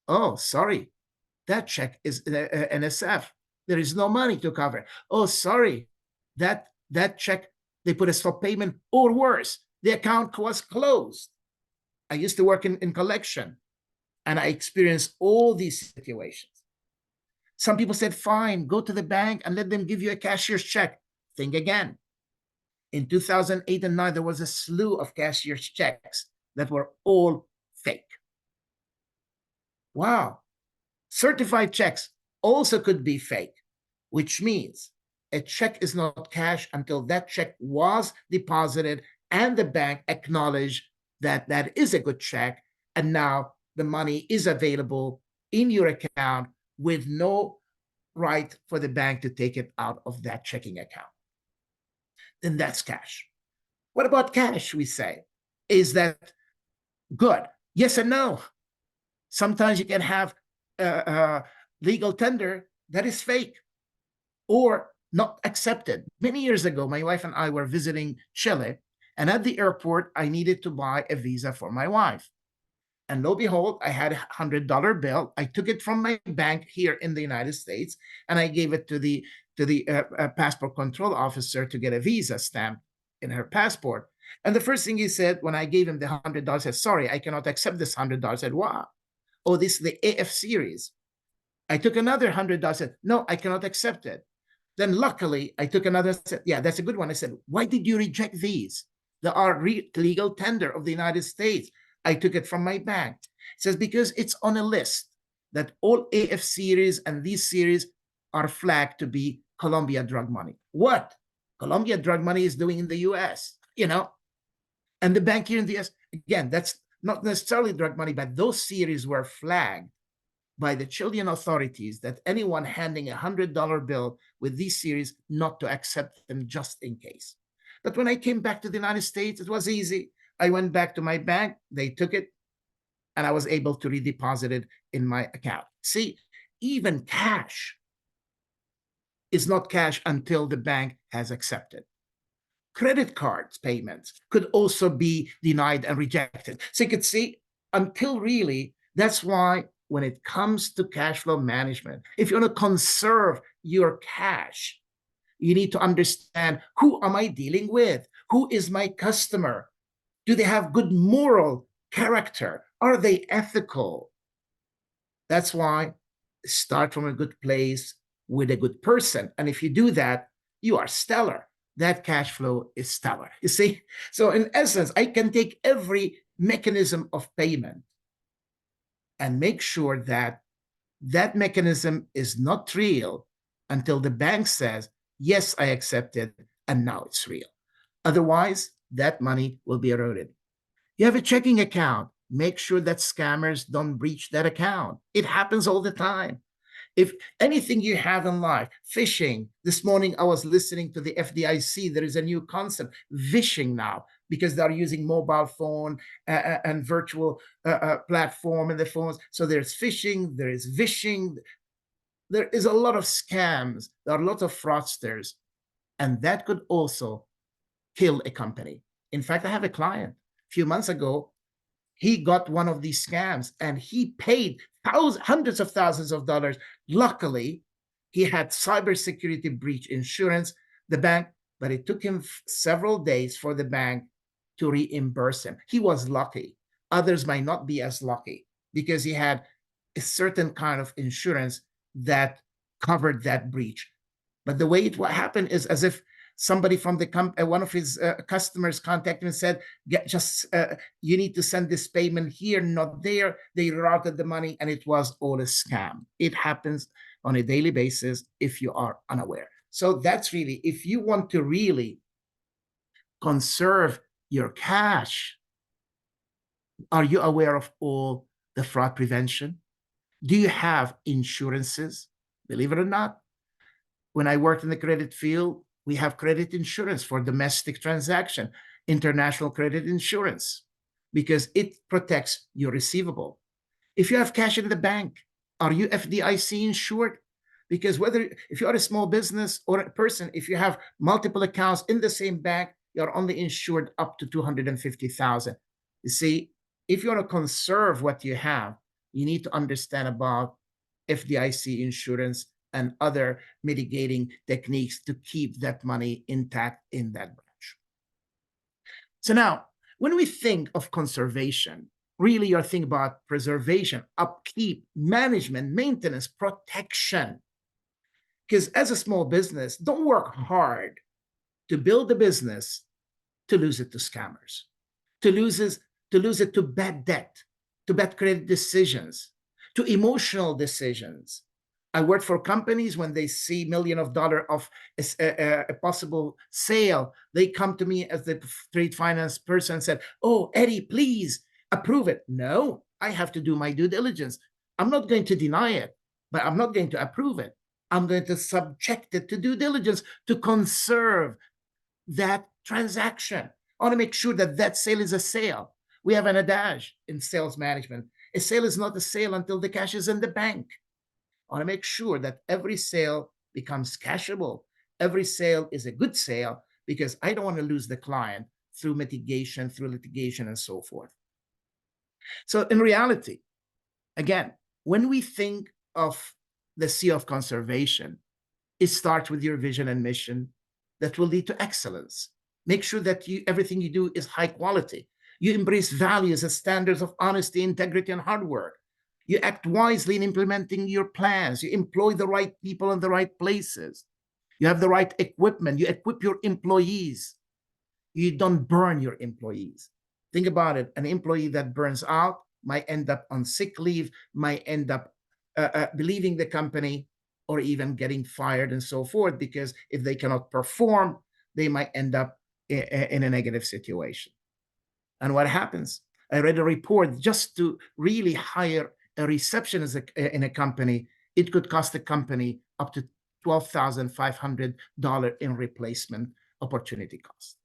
Oh, sorry, that check is NSF. There is no money to cover. Oh, sorry, that check, they put a stop payment, or worse, the account was closed. I used to work in collection, and I experienced all these situations. Some people said, fine, go to the bank and let them give you a cashier's check. Think again. In 2008 and 9, there was a slew of cashier's checks that were all fake. Wow. Certified checks also could be fake, which means a check is not cash until that check was deposited and the bank acknowledged that that is a good check, and now the money is available in your account with no right for the bank to take it out of that checking account. Then that's cash. What about cash, we say? Is that good? Yes and no. Sometimes you can have legal tender that is fake or not accepted. Many years ago, my wife and I were visiting Chile, and at the airport, I needed to buy a visa for my wife. And lo and behold, I had a $100 bill. I took it from my bank here in the United States, and I gave it to the passport control officer to get a visa stamp in her passport. And the first thing he said when I gave him the $100, I said, sorry, I cannot accept this $100. I said, wow. Oh, this is the AF series. I took another $100. I said, no, I cannot accept it. Then luckily, I took another, said, yeah, that's a good one. I said, why did you reject these? They are legal tender of the United States. I took it from my bank. It says, because it's on a list that all AF series and these series are flagged to be Colombia drug money. What Colombia drug money is doing in the US? you know, and the bank here in the US, again, that's not necessarily drug money, but those series were flagged by the Chilean authorities that anyone handing $100 bill with these series not to accept them just in case. But when I came back to the United States, it was easy. I went back to my bank, they took it, and I was able to redeposit it in my account. See, even cash is not cash until the bank has accepted. Credit cards payments could also be denied and rejected. So you could see, until really, that's why when it comes to cash flow management, if you want to conserve your cash, you need to understand, who am I dealing with? Who is my customer? Do they have good moral character? Are they ethical? That's why start from a good place with a good person. And if you do that, you are stellar. That cash flow is stellar. You see? So, in essence, I can take every mechanism of payment and make sure that that mechanism is not real until the bank says, yes, I accept it, and now it's real. Otherwise, that money will be eroded. You have a checking account. Make sure that scammers don't breach that account. It happens all the time. If anything you have in life, phishing. This morning I was listening to the FDIC. There is a new concept, phishing now, because they're using mobile phone and virtual platform in the phones. So there's phishing, there is vishing, there is a lot of scams. There are a lot of fraudsters, and that could also kill a company. In fact, I have a client a few months ago. He got one of these scams and he paid hundreds of thousands of dollars. Luckily, he had cybersecurity breach insurance, the bank, but it took him several days for the bank to reimburse him. He was lucky. Others might not be as lucky because he had a certain kind of insurance that covered that breach. But the way it happened is as if somebody from the one of his customers contacted him and said, you need to send this payment here, not there. They routed the money, and it was all a scam. It happens on a daily basis if you are unaware. So that's really, if you want to really conserve your cash, are you aware of all the fraud prevention? Do you have insurances? Believe it or not, when I worked in the credit field, we have credit insurance for domestic transaction, international credit insurance, because it protects your receivable. If you have cash in the bank, are you FDIC insured? Because if you are a small business or a person, if you have multiple accounts in the same bank, you're only insured up to $250,000. You see, if you want to conserve what you have, you need to understand about FDIC insurance and other mitigating techniques to keep that money intact in that branch. So now, when we think of conservation, really you're thinking about preservation, upkeep, management, maintenance, protection. Because as a small business, don't work hard to build a business to lose it to scammers, to lose it to bad debt, to bad credit decisions, to emotional decisions. I work for companies when they see millions of dollars of a possible sale, they come to me as the trade finance person and said, "Oh, Eddie, please approve it." No, I have to do my due diligence. I'm not going to deny it, but I'm not going to approve it. I'm going to subject it to due diligence to conserve that transaction. I want to make sure that that sale is a sale. We have an adage in sales management. A sale is not a sale until the cash is in the bank. I want to make sure that every sale becomes cashable. Every sale is a good sale because I don't want to lose the client through mitigation, through litigation, and so forth. So in reality, again, when we think of the C of conservation, it starts with your vision and mission that will lead to excellence. Make sure that everything you do is high quality. You embrace values and standards of honesty, integrity, and hard work. You act wisely in implementing your plans. You employ the right people in the right places. You have the right equipment. You equip your employees. You don't burn your employees. Think about it. An employee that burns out might end up on sick leave, might end up leaving the company, or even getting fired and so forth, because if they cannot perform, they might end up in a negative situation. And what happens? I read a report just to really hire a receptionist in a company, it could cost the company up to $12,500 in replacement opportunity cost.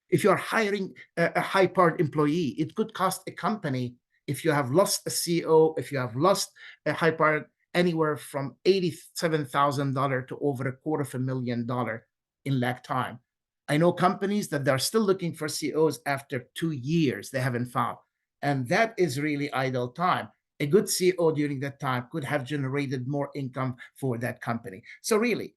If you're hiring a high-powered employee, it could cost a company, if you have lost a CEO, if you have lost a high-powered, anywhere from $87,000 to over $250,000 in lag time. I know companies that they're still looking for CEOs after 2 years, they haven't found. And that is really idle time. A good CEO during that time could have generated more income for that company. So really,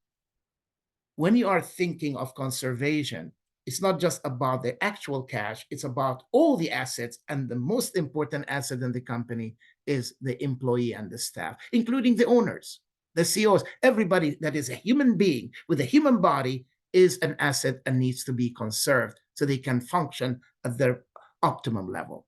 when you are thinking of conservation, it's not just about the actual cash, it's about all the assets. And the most important asset in the company is the employee and the staff, including the owners, the CEOs. Everybody that is a human being with a human body is an asset and needs to be conserved so they can function at their optimum level.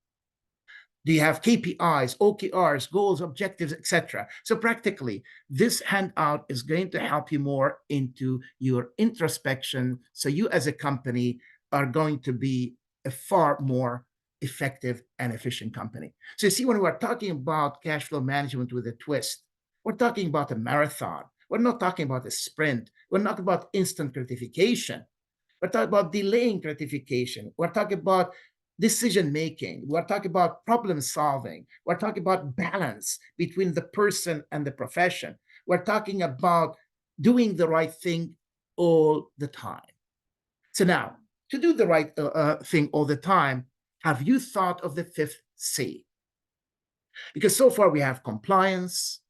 Do you have KPIs, OKRs, goals, objectives, etc.? So practically, this handout is going to help you more into your introspection. So you as a company are going to be a far more effective and efficient company. So you see, when we're talking about cash flow management with a twist, we're talking about a marathon. We're not talking about a sprint. We're not about instant gratification. We're talking about delaying gratification. We're talking about decision making. We're talking about problem solving. We're talking about balance between the person and the profession. We're talking about doing the right thing all the time. So now, to do the right thing all the time, have you thought of the fifth C? Because so far we have compliance,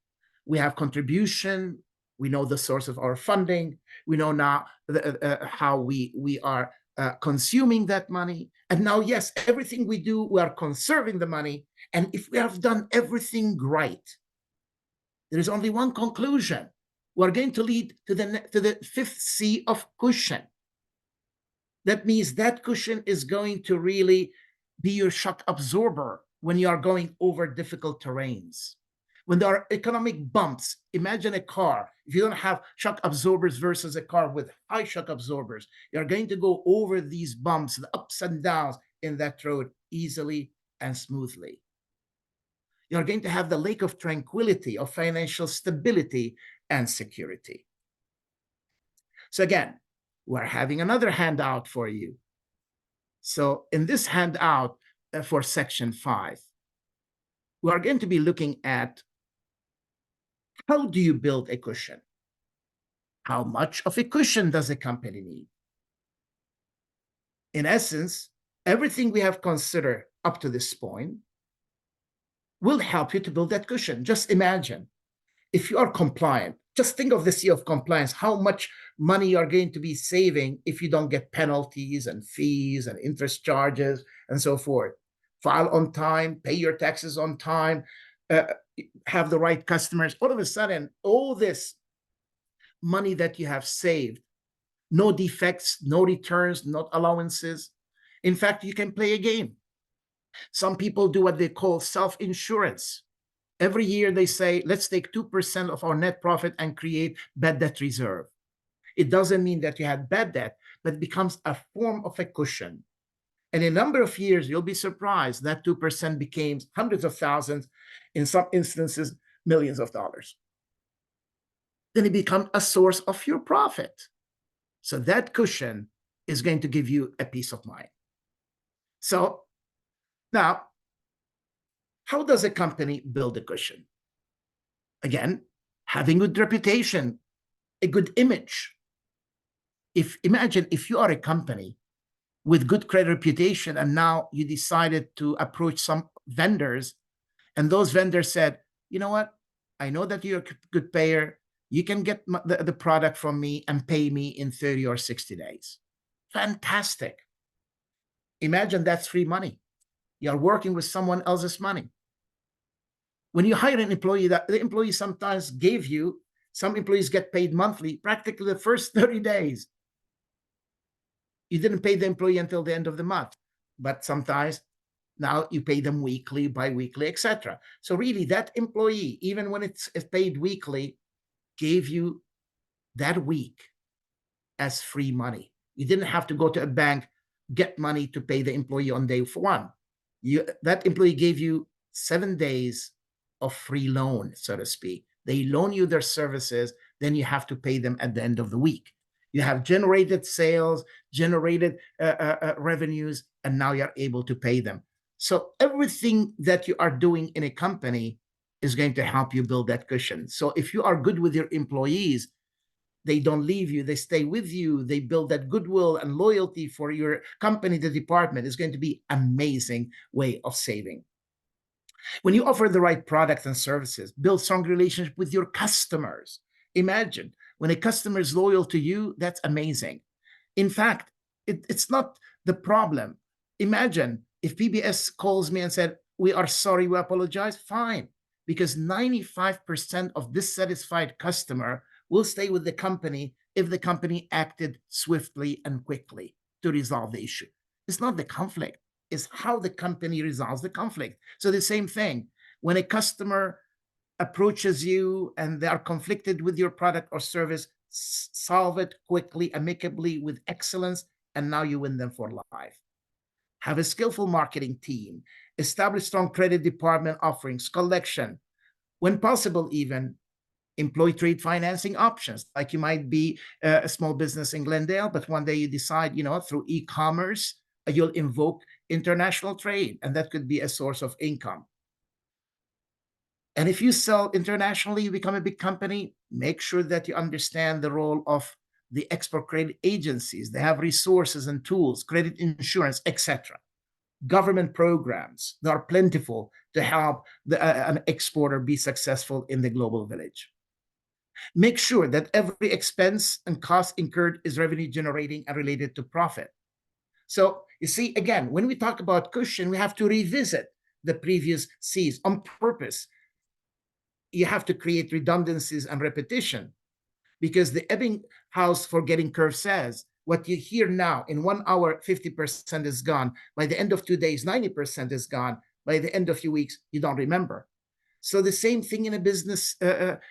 we have contribution, we know the source of our funding, we know now how we are consuming that money. And now, yes, everything we do, we are conserving the money. And if we have done everything right, there is only one conclusion. We're going to lead to the fifth C of cushion. That means that cushion is going to really be your shock absorber when you are going over difficult terrains. When there are economic bumps, imagine a car. If you don't have shock absorbers versus a car with high shock absorbers, you're going to go over these bumps, the ups and downs in that road easily and smoothly. You're going to have the lake of tranquility, of financial stability and security. So again, we're having another handout for you. So in this handout for section 5, we are going to be looking at how do you build a cushion? How much of a cushion does a company need? In essence, everything we have considered up to this point will help you to build that cushion. Just imagine, if you are compliant, just think of the C of compliance, how much money you're going to be saving if you don't get penalties and fees and interest charges and so forth. File on time, pay your taxes on time, have the right customers. All of a sudden, all this money that you have saved, no defects, no returns, no allowances. In fact, you can play a game. Some people do what they call self-insurance. Every year they say, let's take 2% of our net profit and create bad debt reserve. It doesn't mean that you had bad debt, but it becomes a form of a cushion. And in a number of years, you'll be surprised that 2% became hundreds of thousands, in some instances, millions of dollars. Then it becomes a source of your profit. So that cushion is going to give you a peace of mind. So now, how does a company build a cushion? Again, having good reputation, a good image. Imagine if you are a company with good credit reputation and now you decided to approach some vendors and those vendors said, you know what, I know that you're a good payer. You can get the product from me and pay me in 30 or 60 days. Fantastic. Imagine that's free money. You're working with someone else's money. When you hire an employee, that the employee sometimes gave you, some employees get paid monthly, practically the first 30 days. You didn't pay the employee until the end of the month, but sometimes now you pay them weekly, bi-weekly, etc. So really that employee, even when it's paid weekly, gave you that week as free money. You didn't have to go to a bank, get money to pay the employee on day one. That employee gave you 7 days of free loan, so to speak. They loan you their services, then you have to pay them at the end of the week. You have generated sales, generated revenues, and now you're able to pay them. So everything that you are doing in a company is going to help you build that cushion. So if you are good with your employees, they don't leave you, they stay with you, they build that goodwill and loyalty for your company, the department, is going to be amazing way of saving. When you offer the right products and services, build strong relationship with your customers. Imagine when a customer is loyal to you, that's amazing. In fact, it's not the problem. Imagine if PBS calls me and said, we are sorry, we apologize, fine, because 95% of dissatisfied customer will stay with the company if the company acted swiftly and quickly to resolve the issue. It's not the conflict, it's how the company resolves the conflict. So the same thing, when a customer approaches you and they are conflicted with your product or service, solve it quickly, amicably, with excellence, and now you win them for life. Have a skillful marketing team, establish strong credit department offerings, collection, when possible, even employ trade financing options. Like you might be a small business in Glendale, but one day you decide, through e-commerce, you'll invoke international trade, and that could be a source of income. And if you sell internationally, you become a big company, make sure that you understand the role of the export credit agencies. They have resources and tools, credit insurance, etc. Government programs that are plentiful to help an exporter be successful in the global village. Make sure that every expense and cost incurred is revenue generating and related to profit. So you see, again, when we talk about cushion, we have to revisit the previous C's on purpose. You have to create redundancies and repetition, because the Ebbinghaus forgetting curve says what you hear now in 1 hour, 50% is gone. By the end of 2 days, 90% is gone. By the end of a few weeks, you don't remember. So the same thing in a business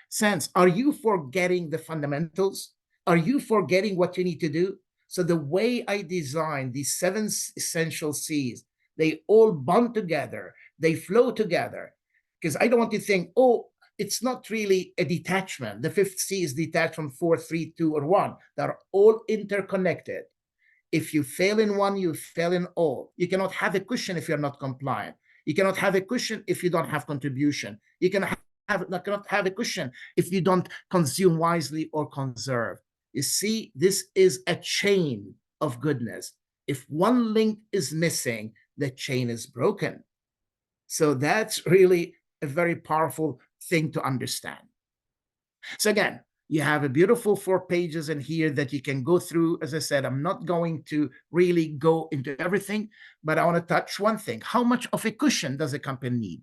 sense. Are you forgetting the fundamentals? Are you forgetting what you need to do? So the way I designed these 7 essential C's, they all bond together, they flow together, because I don't want you to think, oh, it's not really a detachment. The 5th C is detached from 4, 3, 2, or 1. They're all interconnected. If you fail in one, you fail in all. You cannot have a cushion if you're not compliant. You cannot have a cushion if you don't have contribution. You cannot have a cushion if you don't consume wisely or conserve. You see, this is a chain of goodness. If one link is missing, the chain is broken. So that's really a very powerful thing to understand. So again, you have a beautiful 4 pages in here that you can go through. As I said, I'm not going to really go into everything, but I want to touch one thing. How much of a cushion does a company need?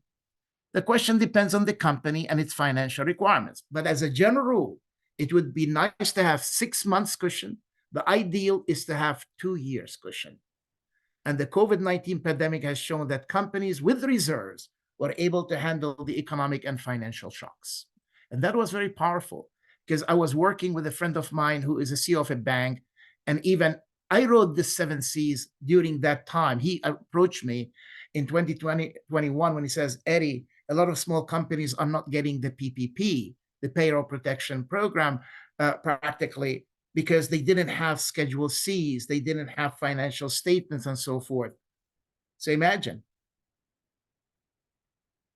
The question depends on the company and its financial requirements. But as a general rule, it would be nice to have 6 months cushion. The ideal is to have 2 years cushion. And the COVID-19 pandemic has shown that companies with reserves were able to handle the economic and financial shocks. And that was very powerful, because I was working with a friend of mine who is a CEO of a bank. And even I wrote the 7 C's during that time. He approached me in 2021 when he says, Eddie, a lot of small companies are not getting the PPP, the payroll protection program, practically, because they didn't have Schedule C's, they didn't have financial statements and so forth. So imagine,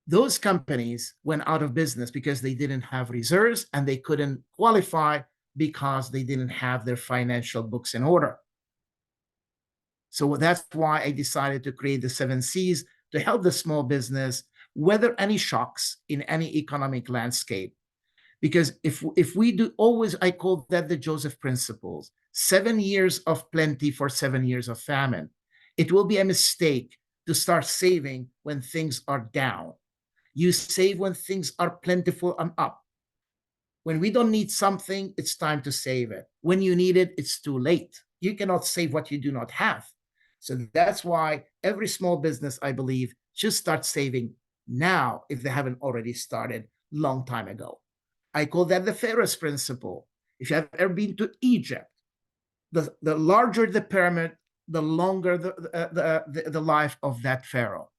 those companies went out of business because they didn't have reserves and they couldn't qualify because they didn't have their financial books in order. So that's why I decided to create the 7 C's to help the small business weather any shocks in any economic landscape. Because if we do always, I call that the Joseph principles, 7 years of plenty for 7 years of famine. It will be a mistake to start saving when things are down. You save when things are plentiful and up. When we don't need something, it's time to save it. When you need it, it's too late. You cannot save what you do not have. So that's why every small business, I believe, should start saving now if they haven't already started long time ago. I call that the Pharaoh's principle. If you have ever been to Egypt, the larger the pyramid, the longer the life of that pharaoh,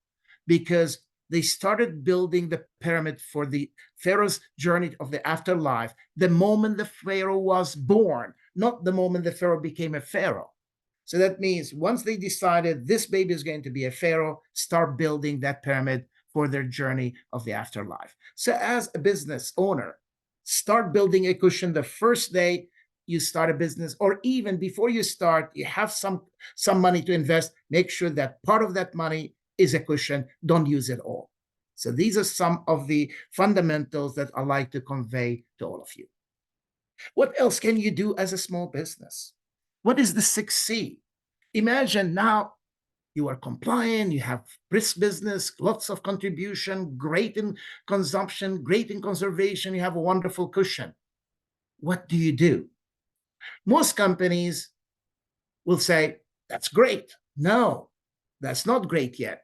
because they started building the pyramid for the pharaoh's journey of the afterlife the moment the pharaoh was born, not the moment the pharaoh became a pharaoh. So that means once they decided this baby is going to be a pharaoh, start building that pyramid for their journey of the afterlife. So as a business owner, start building a cushion the first day you start a business, or even before you start, you have some money to invest. Make sure that part of that money is a cushion. Don't use it all. So these are some of the fundamentals that I like to convey to all of you. What else can you do as a small business? What is the 6C? Imagine now you are compliant, you have brisk business, lots of contribution, great in consumption, great in conservation, you have a wonderful cushion. What do you do? Most companies will say, that's great. No, that's not great yet.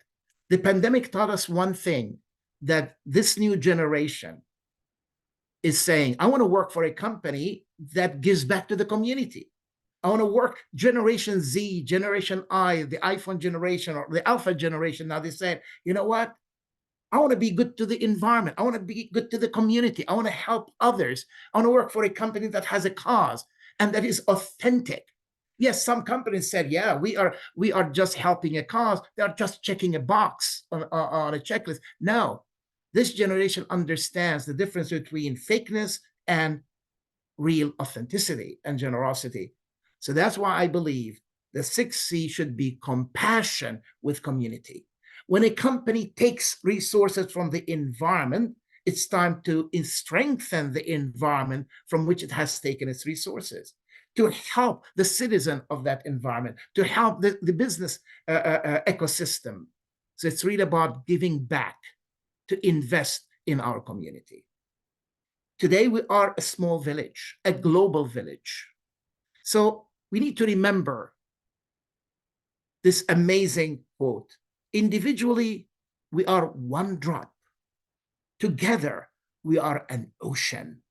The pandemic taught us one thing, that this new generation is saying, I want to work for a company that gives back to the community. I want to work Generation Z, Generation I, the iPhone generation, or the Alpha generation. Now they said, you know what? I want to be good to the environment. I want to be good to the community. I want to help others. I want to work for a company that has a cause and that is authentic. Yes, some companies said, yeah, we are just helping a cause. They are just checking a box on a checklist. No, this generation understands the difference between fakeness and real authenticity and generosity. So that's why I believe the 6C should be compassion with community. When a company takes resources from the environment, it's time to strengthen the environment from which it has taken its resources, to help the citizen of that environment, to help the business ecosystem. So it's really about giving back, to invest in our community. Today, we are a small village, a global village. So we need to remember this amazing quote. Individually, we are one drop. Together, we are an ocean.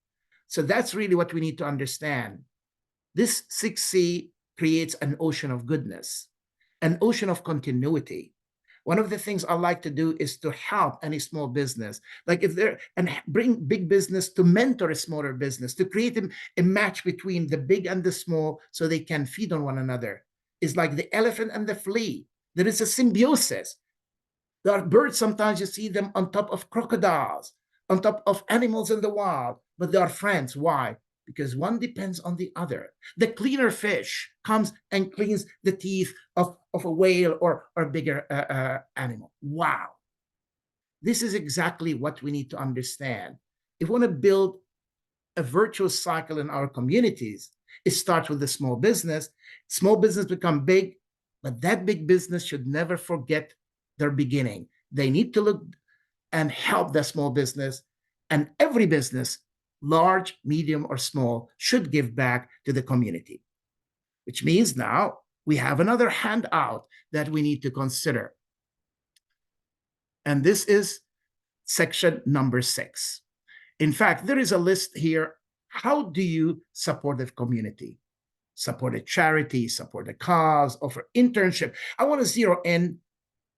So that's really what we need to understand. This 6C creates an ocean of goodness, an ocean of continuity. One of the things I like to do is to help any small business, like if they're, and bring big business to mentor a smaller business, to create a match between the big and the small so they can feed on one another. It's like the elephant and the flea. There is a symbiosis. There are birds, sometimes you see them on top of crocodiles, on top of animals in the wild, but they are friends. Why? Because one depends on the other. The cleaner fish comes and cleans the teeth of a whale or a bigger animal. Wow. This is exactly what we need to understand. If we want to build a virtuous cycle in our communities, it starts with the small business. Small business become big, but that big business should never forget their beginning. They need to look and help the small business, and every business, large, medium, or small, should give back to the community. Which means now we have another handout that we need to consider. And this is section number 6. In fact, there is a list here. How do you support the community? Support a charity, support a cause, offer internship. I want to zero in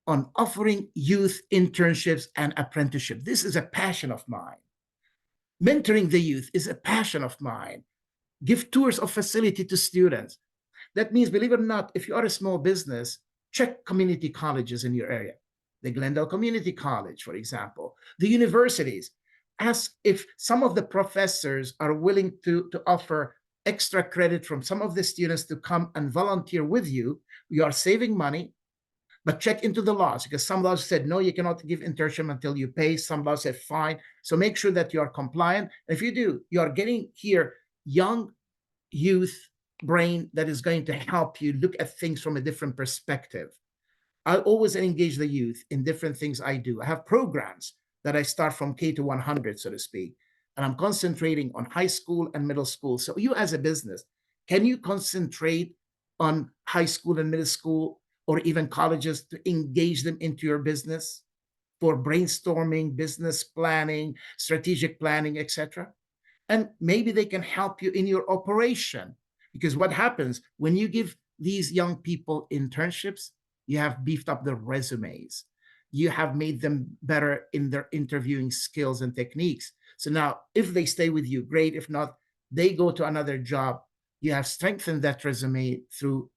on offering youth internships and apprenticeship. This is a passion of mine. Mentoring the youth is a passion of mine. Give tours of facility to students. That means, believe it or not, if you are a small business, check community colleges in your area. The Glendale Community College, for example, the universities. Ask if some of the professors are willing to offer extra credit from some of the students to come and volunteer with you. You are saving money, but check into the laws, because some laws said, no, you cannot give internship until you pay. Some laws said, fine. So make sure that you are compliant. And if you do, you are getting here young youth brain that is going to help you look at things from a different perspective. I always engage the youth in different things I do. I have programs that I start from K to 100, so to speak, and I'm concentrating on high school and middle school. So you as a business, can you concentrate on high school and middle school or even colleges to engage them into your business for brainstorming, business planning, strategic planning, etc.? And maybe they can help you in your operation. Because what happens when you give these young people internships, you have beefed up their resumes. You have made them better in their interviewing skills and techniques. So now, if they stay with you, great. If not, they go to another job. You have strengthened that resume through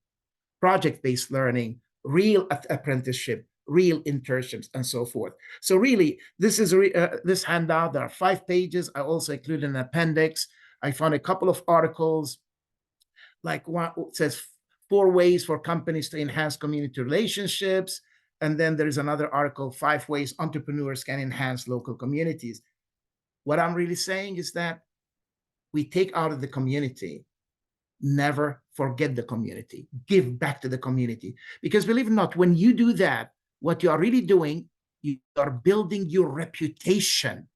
project-based learning, real apprenticeship, real internships, and so forth. So really, this is this handout. There are 5 pages. I also included an appendix. I found a couple of articles, like one says 4 ways for companies to enhance community relationships. And then there's another article, 5 ways entrepreneurs can enhance local communities. What I'm really saying is that we take out of the community, never forget the community, give back to the community. Because believe it or not, when you do that, what you are really doing, you are building your reputation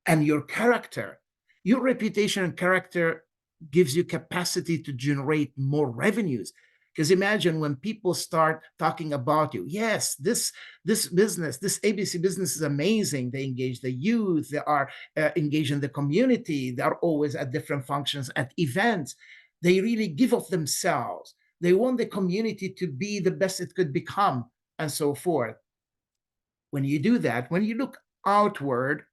and your character. Your reputation and character gives you capacity to generate more revenues. Because imagine when people start talking about you, yes, this business, this ABC business is amazing. They engage the youth, they are engaged in the community, they are always at different functions, at events. They really give of themselves. They want the community to be the best it could become, and so forth. When you do that, when you look outward,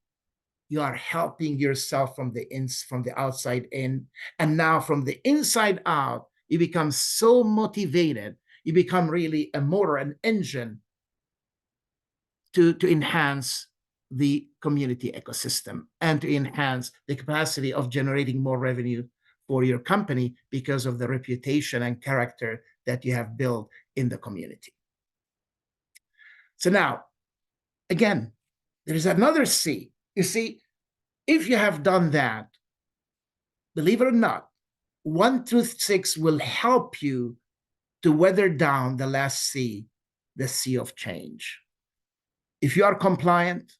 you are helping yourself from the outside in, and now from the inside out, you become so motivated. You become really a motor, an engine to enhance the community ecosystem and to enhance the capacity of generating more revenue for your company because of the reputation and character that you have built in the community. So now, again, there is another C. You see, if you have done that, believe it or not, 1 through 6 will help you to weather down the last C, the C of change. If you are compliant,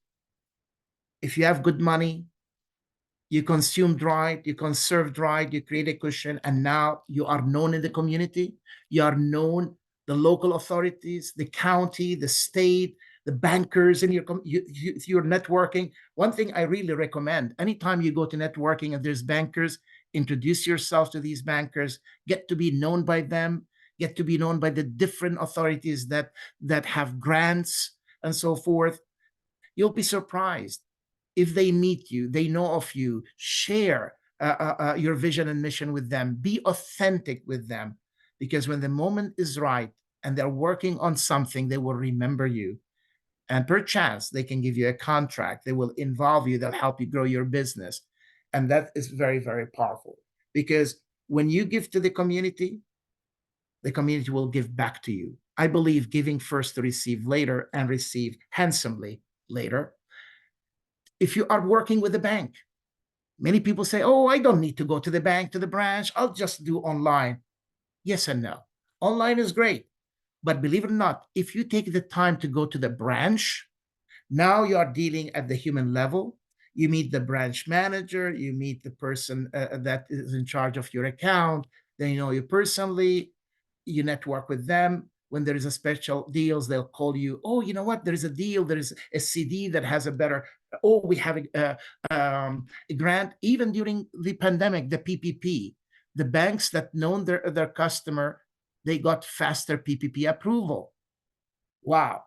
if you have good money, you consumed right, you conserved right, you create a cushion, and now you are known in the community, you are known, the local authorities, the county, the state, the bankers in your networking. One thing I really recommend, anytime you go to networking and there's bankers, introduce yourself to these bankers, get to be known by them, get to be known by the different authorities that have grants and so forth. You'll be surprised if they meet you, they know of you. Share your vision and mission with them. Be authentic with them, because when the moment is right and they're working on something, they will remember you. And perchance they can give you a contract. They will involve you. They'll help you grow your business. And that is very, very powerful, because when you give to the community will give back to you. I believe giving first to receive later, and receive handsomely later. If you are working with a bank, many people say, oh, I don't need to go to the bank, to the branch. I'll just do online. Yes and no. Online is great. But believe it or not, if you take the time to go to the branch, now you are dealing at the human level. You meet the branch manager, you meet the person that is in charge of your account. They know you personally. You network with them. When there is a special deals, they'll call you. Oh, you know what? There is a deal. There is a CD that has a better. Oh, we have a grant. Even during the pandemic, the PPP, the banks that known their customer, they got faster PPP approval. Wow.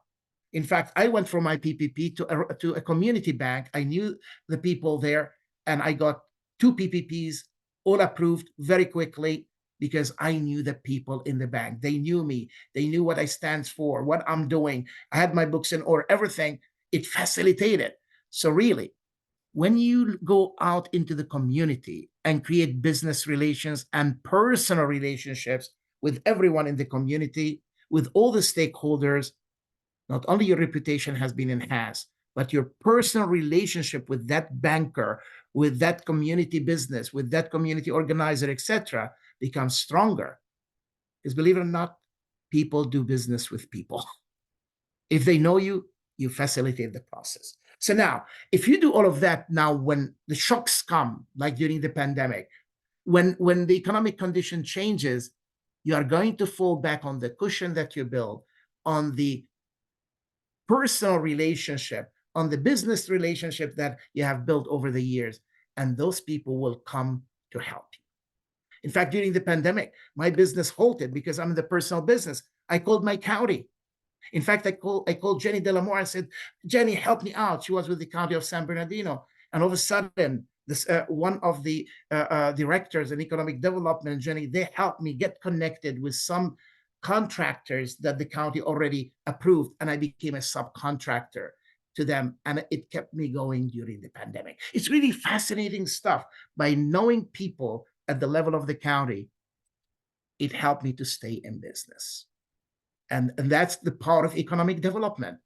In fact, I went from my PPP to a community bank. I knew the people there, and I got 2 PPPs, all approved very quickly, because I knew the people in the bank. They knew me. They knew what I stand for, what I'm doing. I had my books in order, everything. It facilitated. So really, when you go out into the community and create business relations and personal relationships with everyone in the community, with all the stakeholders, not only your reputation has been enhanced, but your personal relationship with that banker, with that community business, with that community organizer, etc., becomes stronger. Because believe it or not, people do business with people. If they know you, you facilitate the process. So now, if you do all of that, now when the shocks come, like during the pandemic, when the economic condition changes, you are going to fall back on the cushion that you build, on the personal relationship, on the business relationship that you have built over the years, and those people will come to help you. In fact, during the pandemic, my business halted because I'm in the personal business. I called my county. In fact, I called Jenny Delamore. I said, Jenny, help me out. She was with the county of San Bernardino. And all of a sudden, this one of the directors in economic development, Jenny, they helped me get connected with some contractors that the county already approved. And I became a subcontractor to them. And it kept me going during the pandemic. It's really fascinating stuff. By knowing people at the level of the county, it helped me to stay in business. And that's the power of economic development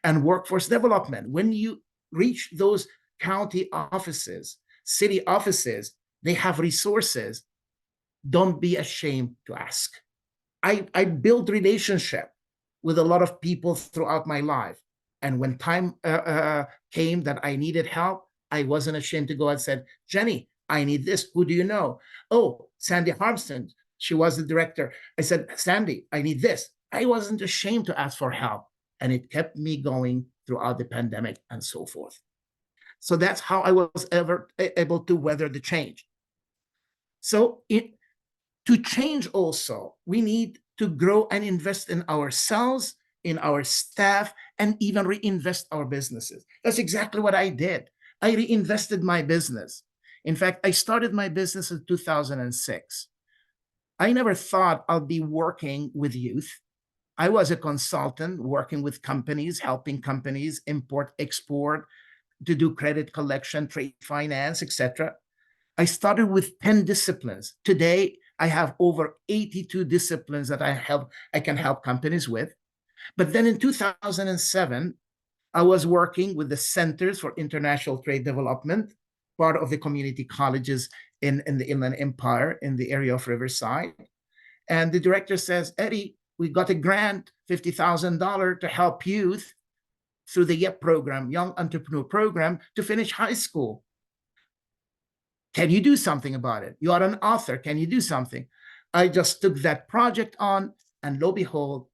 and workforce development. When you reach those county offices, city offices, they have resources. Don't be ashamed to ask. I built relationship with a lot of people throughout my life. And when time came that I needed help, I wasn't ashamed to go and said, Jenny, I need this. Who do you know? Oh, Sandy Harmston. She was the director. I said, Sandy, I need this. I wasn't ashamed to ask for help. And it kept me going throughout the pandemic and so forth. So that's how I was ever able to weather the change. So to change also, we need to grow and invest in ourselves, in our staff, and even reinvest our businesses. That's exactly what I did. I reinvested my business. In fact, I started my business in 2006. I never thought I'll be working with youth. I was a consultant working with companies, helping companies import, export, to do credit collection, trade finance, etc. I started with 10 disciplines. Today, I have over 82 disciplines that I can help companies with. But then in 2007, I was working with the Centers for International Trade Development, part of the community colleges in the Inland Empire in the area of Riverside. And the director says, Eddie, we got a grant, $50,000 to help youth through the YEP program, Young Entrepreneur Program, to finish high school. Can you do something about it? You are an author. Can you do something? I just took that project on, and lo and behold,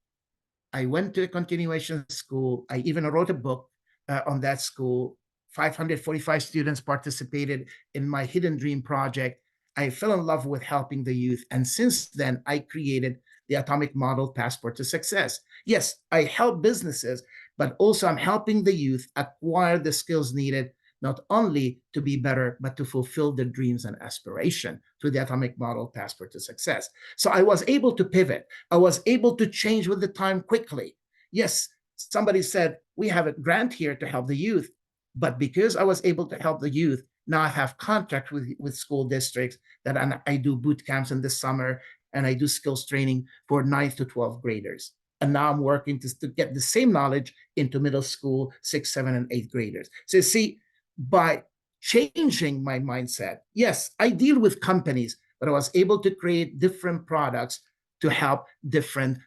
I went to a continuation school. I even wrote a book on that school. 545 students participated in my Hidden Dream project. I fell in love with helping the youth. And since then, I created the Atomic Model Passport to Success. Yes, I help businesses, but also I'm helping the youth acquire the skills needed not only to be better, but to fulfill their dreams and aspiration through the Atomic Model Passport to Success. So I was able to pivot. I was able to change with the time quickly. Yes, somebody said, we have a grant here to help the youth. But because I was able to help the youth, now I have contracts with school districts that I do boot camps in the summer, and I do skills training for 9th to 12th graders. And now I'm working to get the same knowledge into middle school, 6th, 7th, and 8th graders. So you see, by changing my mindset, yes, I deal with companies, but I was able to create different products to help different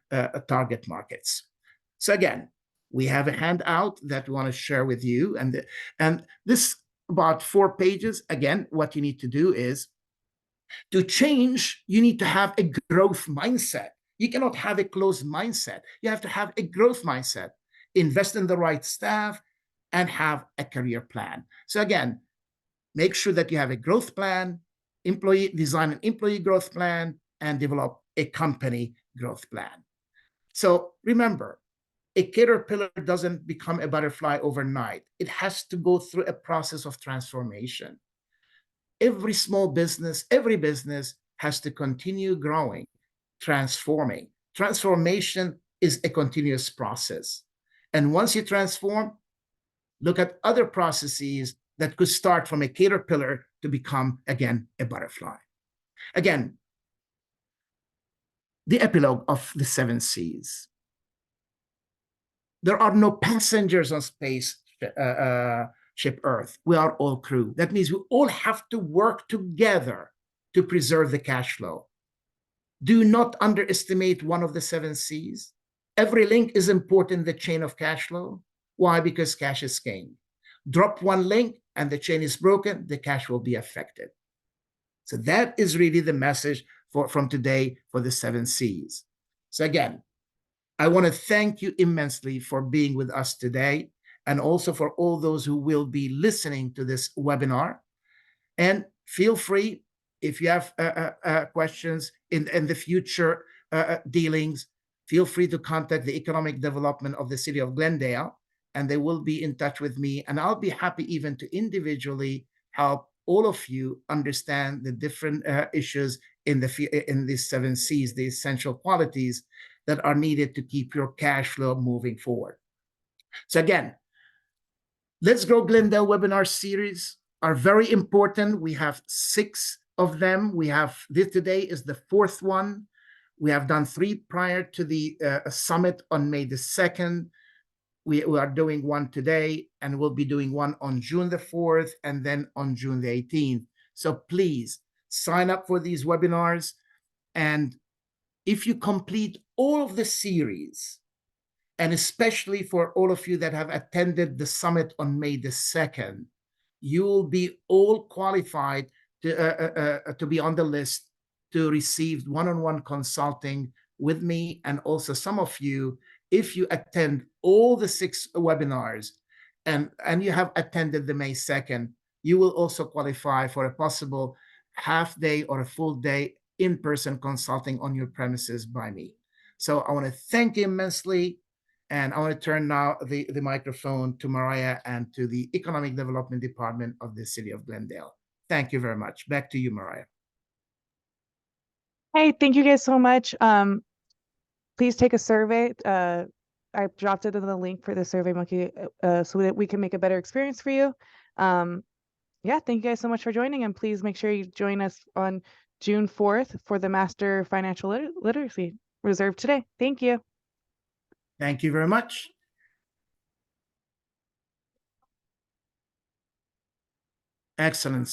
target markets. So again, we have a handout that we want to share with you. And this about 4 pages. Again, what you need to do is to change, you need to have a growth mindset. You cannot have a closed mindset. You have to have a growth mindset. Invest in the right staff and have a career plan. So again, make sure that you have a growth plan, design an employee growth plan, and develop a company growth plan. So remember, a caterpillar doesn't become a butterfly overnight. It has to go through a process of transformation. Every small business, every business has to continue growing, transforming. Transformation is a continuous process. And once you transform, look at other processes that could start from a caterpillar to become, again, a butterfly. Again, the epilogue of the 7 C's. There are no passengers on space ship Earth. We are all crew. That means we all have to work together to preserve the cash flow. Do not underestimate one of the 7 C's. Every link is important in the chain of cash flow. Why? Because cash is king. Drop one link and the chain is broken, the cash will be affected. So that is really the message from today for the 7 C's. So again, I want to thank you immensely for being with us today, and also for all those who will be listening to this webinar. And feel free, if you have questions in the future dealings, feel free to contact the economic development of the city of Glendale, and they will be in touch with me. And I'll be happy even to individually help all of you understand the different issues in these 7 C's, the essential qualities that are needed to keep your cash flow moving forward. So again, Let's Grow Glendale webinar series are very important. We have 6 of them. We have this today is the 4th one. We have done 3 prior to the summit on May the 2nd. We are doing one today, and we'll be doing one on June the 4th and then on June the 18th. So please sign up for these webinars. And if you complete all of the series, and especially for all of you that have attended the summit on May the 2nd, you will be all qualified to be on the list to receive one-on-one consulting with me. And also some of you, if you attend all the 6 webinars and you have attended the May 2nd, you will also qualify for a possible half day or a full day in-person consulting on your premises by me. So I want to thank you immensely. And I want to turn now the microphone to Mariah and to the Economic Development Department of the City of Glendale. Thank you very much. Back to you, Mariah. Hey, thank you guys so much. Please take a survey. I dropped it in the link for the SurveyMonkey so that we can make a better experience for you. Yeah, thank you guys so much for joining, and please make sure you join us on June 4th for the Master Financial Literacy reserved today. Thank you. Thank you very much. Excellent.